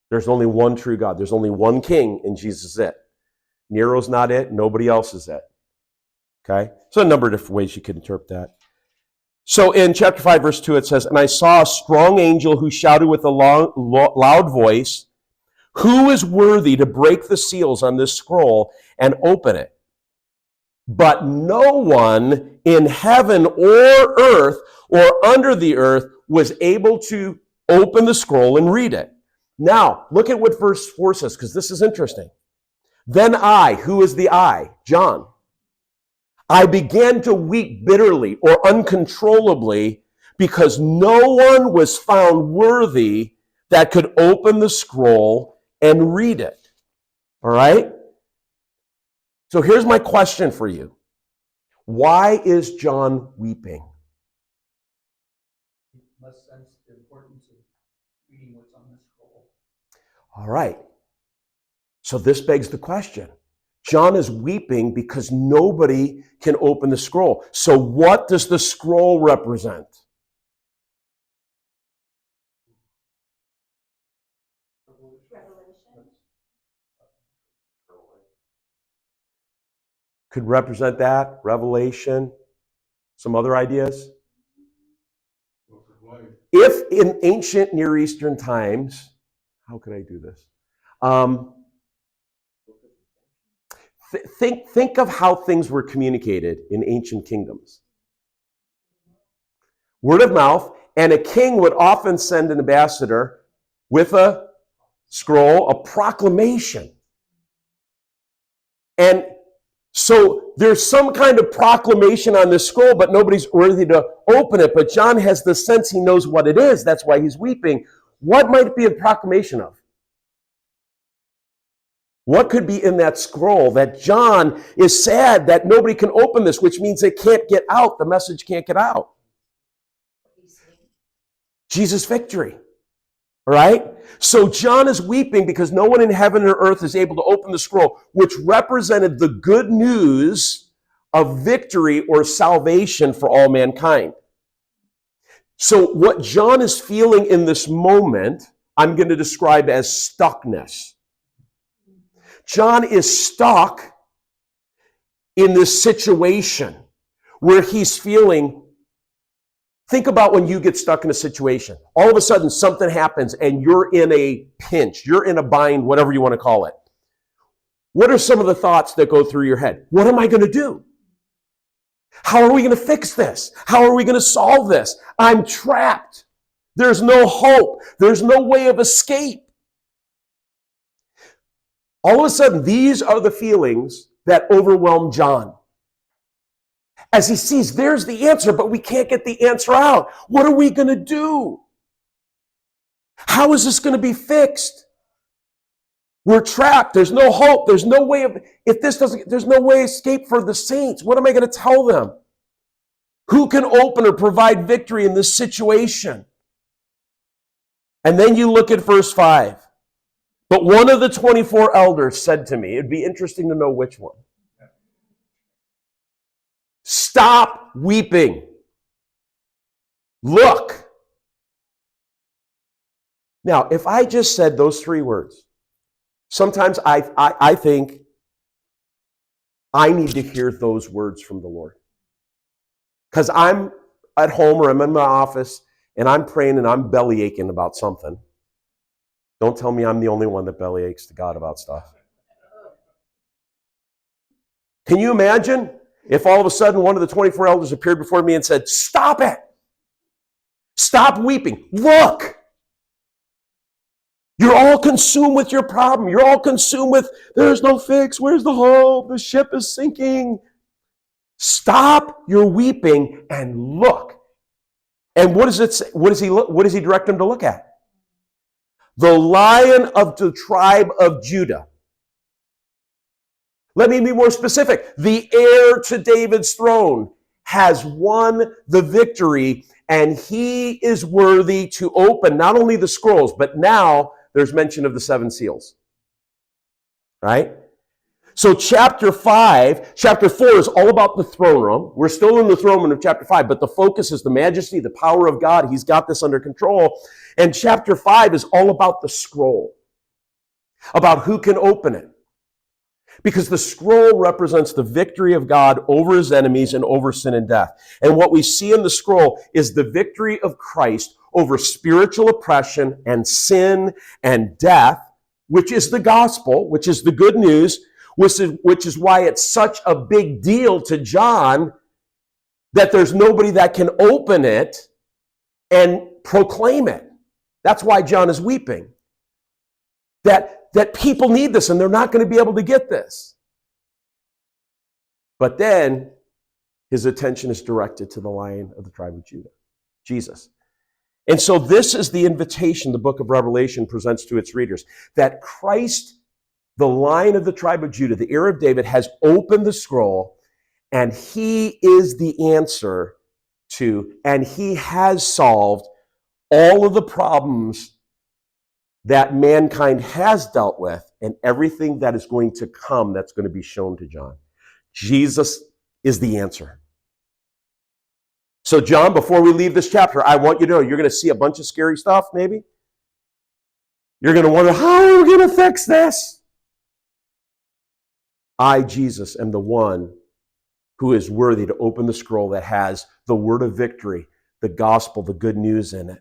[SPEAKER 1] There's only one true God. There's only one king, and Jesus is it. Nero's not it. Nobody else is it. Okay? So a number of different ways you could interpret that. So in chapter 5, verse 2, it says, "And I saw a strong angel who shouted with a loud voice, 'Who is worthy to break the seals on this scroll and open it?' But no one in heaven or earth or under the earth was able to open the scroll and read it." Now, look at what verse 4 says, because this is interesting. "Then I," who is the I? John. "I began to weep bitterly," or uncontrollably, "because no one was found worthy that could open the scroll and read it." All right? So here's my question for you. Why is John weeping?
[SPEAKER 2] He must sense the importance of reading what's on the scroll.
[SPEAKER 1] All right. So this begs the question. John is weeping because nobody can open the scroll. So what does the scroll represent?
[SPEAKER 5] Revelation.
[SPEAKER 1] Could represent that, Revelation, some other ideas? If in ancient Near Eastern times, how could I do this? Think of how things were communicated in ancient kingdoms. Word of mouth, and a king would often send an ambassador with a scroll, a proclamation. And so there's some kind of proclamation on this scroll, but nobody's worthy to open it. But John has the sense he knows what it is. That's why he's weeping. What might it be a proclamation of? What could be in that scroll that John is sad that nobody can open this, which means it can't get out. The message can't get out. Jesus' victory. All right? So John is weeping because no one in heaven or earth is able to open the scroll, which represented the good news of victory or salvation for all mankind. So what John is feeling in this moment, I'm going to describe as stuckness. John is stuck in this situation where he's feeling. Think about when you get stuck in a situation. All of a sudden something happens and you're in a pinch, you're in a bind, whatever you want to call it. What are some of the thoughts that go through your head? What am I going to do? How are we going to fix this? How are we going to solve this? I'm trapped. There's no hope. There's no way of escape. All of a sudden, these are the feelings that overwhelm John. As he sees, there's the answer, but we can't get the answer out. What are we going to do? How is this going to be fixed? We're trapped. There's no hope. There's no way of, there's no way escape for the saints. What am I going to tell them? Who can open or provide victory in this situation? And then you look at verse 5. But one of the 24 elders said to me, it'd be interesting to know which one. Stop weeping. Look. Now, if I just said those three words, sometimes I think I need to hear those words from the Lord. Because I'm at home or I'm in my office and I'm praying and I'm belly aching about something. Don't tell me I'm the only one that belly aches to God about stuff. Can you imagine if all of a sudden one of the 24 elders appeared before me and said, "Stop it. Stop weeping. Look. You're all consumed with your problem. You're all consumed with, there's no fix. Where's the hope? The ship is sinking. Stop your weeping and look." And what does it say? What does he direct them to look at? The Lion of the tribe of Judah. Let me be more specific. The heir to David's throne has won the victory, and he is worthy to open not only the scrolls, but now there's mention of the 7 seals. Right? So chapter 4 is all about the throne room. We're still in the throne room of chapter 5, but the focus is the majesty, the power of God. He's got this under control. And chapter 5 is all about the scroll, about who can open it. Because the scroll represents the victory of God over his enemies and over sin and death. And what we see in the scroll is the victory of Christ over spiritual oppression and sin and death, which is the gospel, which is the good news, which is why it's such a big deal to John that there's nobody that can open it and proclaim it. That's why John is weeping. That people need this and they're not going to be able to get this. But then his attention is directed to the Lion of the tribe of Judah, Jesus. And so this is the invitation the book of Revelation presents to its readers, that Christ, the Lion of the tribe of Judah, the heir of David, has opened the scroll, and he is the answer to, and he has solved all of the problems that mankind has dealt with and everything that is going to come that's going to be shown to John. Jesus is the answer. So John, before we leave this chapter, I want you to know you're going to see a bunch of scary stuff, maybe. You're going to wonder, how are we going to fix this? I, Jesus, am the one who is worthy to open the scroll that has the word of victory, the gospel, the good news in it.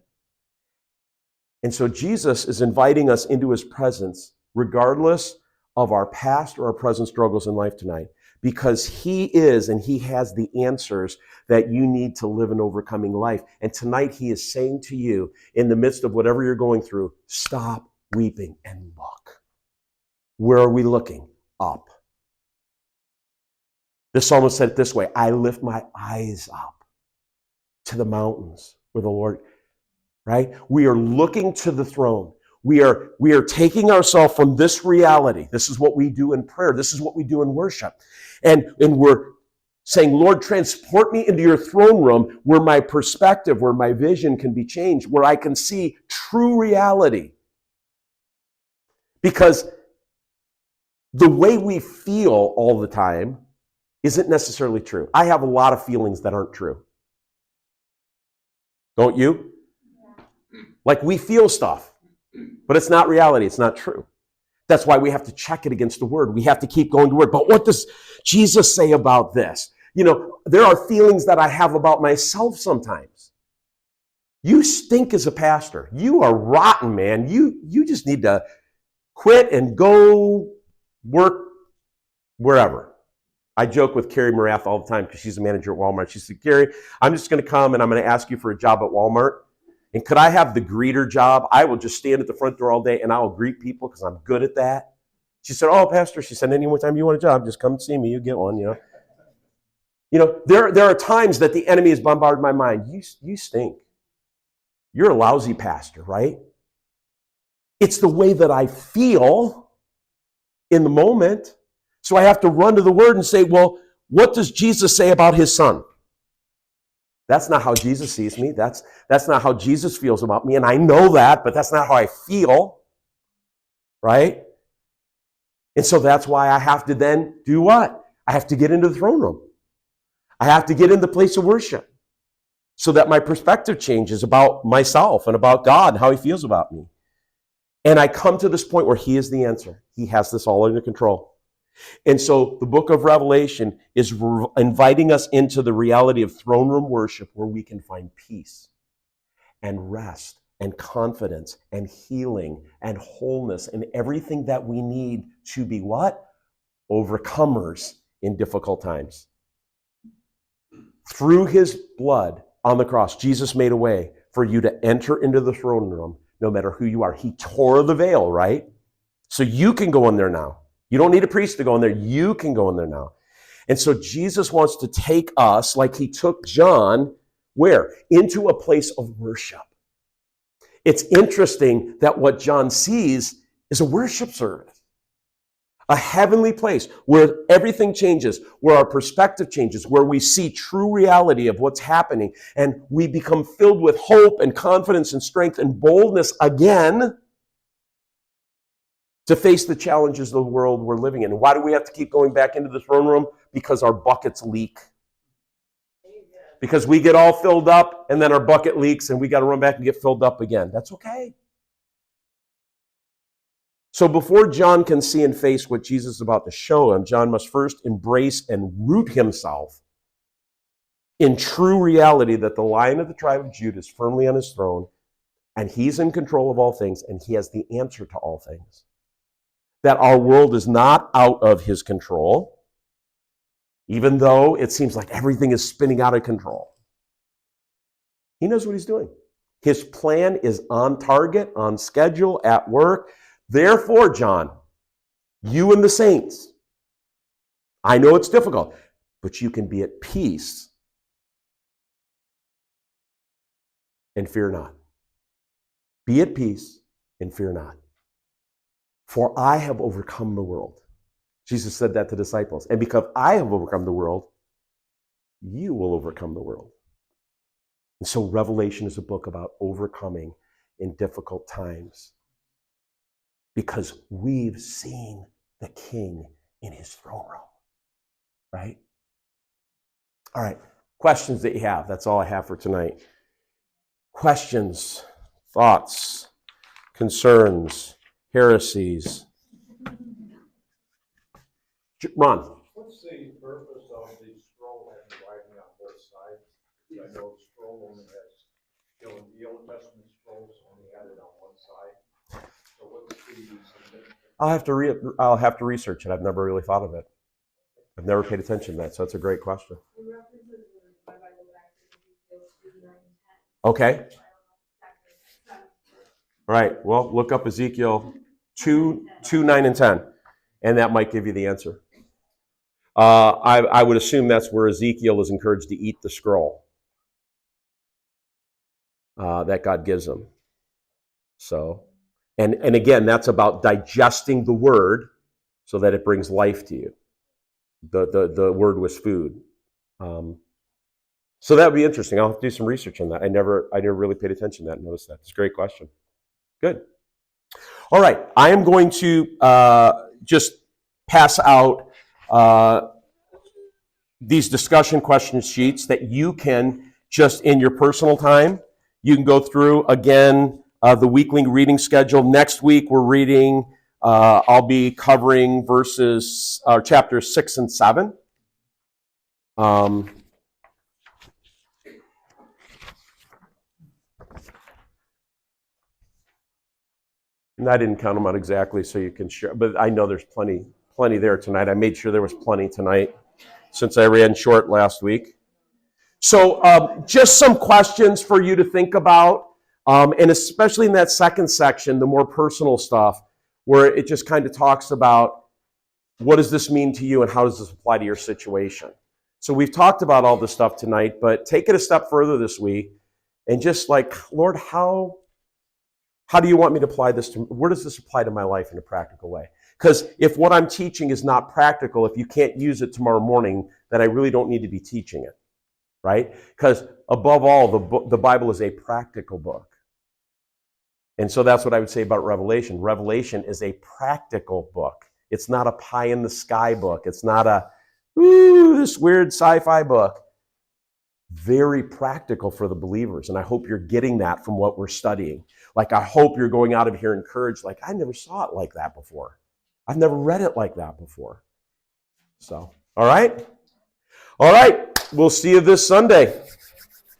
[SPEAKER 1] And so Jesus is inviting us into his presence, regardless of our past or our present struggles in life tonight, because he is and he has the answers that you need to live an overcoming life. And tonight he is saying to you, in the midst of whatever you're going through, stop weeping and look. Where are we looking? Up. The psalmist said it this way, I lift my eyes up to the mountains where the Lord... Right? We are looking to the throne. We are taking ourselves from this reality. This is what we do in prayer. This is what we do in worship. And we're saying, Lord, transport me into your throne room where my perspective, where my vision can be changed, where I can see true reality. Because the way we feel all the time isn't necessarily true. I have a lot of feelings that aren't true. Don't you? Like we feel stuff, but it's not reality. It's not true. That's why we have to check it against the word. We have to keep going to word. But what does Jesus say about this? You know, there are feelings that I have about myself sometimes. You stink as a pastor. You are rotten, man. You just need to quit and go work wherever. I joke with Carrie Morath all the time because she's a manager at Walmart. She said, Carrie, I'm just going to come and I'm going to ask you for a job at Walmart. And could I have the greeter job? I will just stand at the front door all day and I'll greet people because I'm good at that. She said, oh, Pastor, she said, any more time you want a job, just come see me. You get one, you know. You know, there are times that the enemy has bombarded my mind. You stink. You're a lousy pastor, right? It's the way that I feel in the moment. So I have to run to the word and say, well, what does Jesus say about his son? That's not how Jesus sees me. That's not how Jesus feels about me. And I know that, but that's not how I feel. Right? And so that's why I have to then do what? I have to get into the throne room. I have to get in the place of worship so that my perspective changes about myself and about God and how he feels about me. And I come to this point where he is the answer. He has this all under control. And so the book of Revelation is inviting us into the reality of throne room worship where we can find peace and rest and confidence and healing and wholeness and everything that we need to be what? Overcomers in difficult times. Through his blood on the cross, Jesus made a way for you to enter into the throne room no matter who you are. He tore the veil, right? So you can go in there now. You don't need a priest to go in there. You can go in there now. And so Jesus wants to take us, like he took John, where? Into a place of worship. It's interesting that what John sees is a worship service. A heavenly place where everything changes, where our perspective changes, where we see true reality of what's happening, and we become filled with hope and confidence and strength and boldness again to face the challenges of the world we're living in. And why do we have to keep going back into the throne room? Because our buckets leak. Because we get all filled up and then our bucket leaks and we got to run back and get filled up again. That's okay. So before John can see and face what Jesus is about to show him, John must first embrace and root himself in true reality that the Lion of the tribe of Judah is firmly on his throne, and he's in control of all things, and he has the answer to all things. That our world is not out of his control, even though it seems like everything is spinning out of control. He knows what he's doing. His plan is on target, on schedule, at work. Therefore, John, you and the saints, I know it's difficult, but you can be at peace and fear not. Be at peace and fear not. For I have overcome the world. Jesus said that to disciples. And because I have overcome the world, you will overcome the world. And so Revelation is a book about overcoming in difficult times. Because we've seen the King in his throne room. Right? All right. Questions that you have. That's all I have for tonight. Questions, thoughts, concerns, heresies. Ron.
[SPEAKER 6] What's the purpose of the scroll having writing on both sides? I know the scroll only has, the Old Testament scrolls only had it on one side. So what's the significance?
[SPEAKER 1] I'll have to research it. I've never really thought of it. I've never paid attention to that, so it's a great question. Okay. All right. Well, look up Ezekiel 2, 9, and 10, and that might give you the answer. I would assume that's where Ezekiel is encouraged to eat the scroll that God gives him. So, and again, that's about digesting the word so that it brings life to you. The word was food. So that would be interesting. I'll have to do some research on that. I never really paid attention to that and noticed that. It's a great question. Good. All right. I am going to just pass out these discussion question sheets that you can just in your personal time, you can go through again the weekly reading schedule. Next week we're reading, I'll be covering chapters 6 and 7. And I didn't count them out exactly so you can share, but I know there's plenty there tonight. I made sure there was plenty tonight since I ran short last week. So just some questions for you to think about, and especially in that second section, the more personal stuff, where it just kind of talks about what does this mean to you and how does this apply to your situation. So we've talked about all this stuff tonight, but take it a step further this week and just like, Lord, how do you want me to apply this to, where does this apply to my life in a practical way? Because if what I'm teaching is not practical, if you can't use it tomorrow morning, then I really don't need to be teaching it, right? Because above all, the Bible is a practical book. And so that's what I would say about Revelation. Revelation is a practical book. It's not a pie-in-the-sky book. It's not this weird sci-fi book. Very practical for the believers. And I hope you're getting that from what we're studying. Like, I hope you're going out of here encouraged, like, I never saw it like that before. I've never read it like that before. So, all right? All right. We'll see you this Sunday.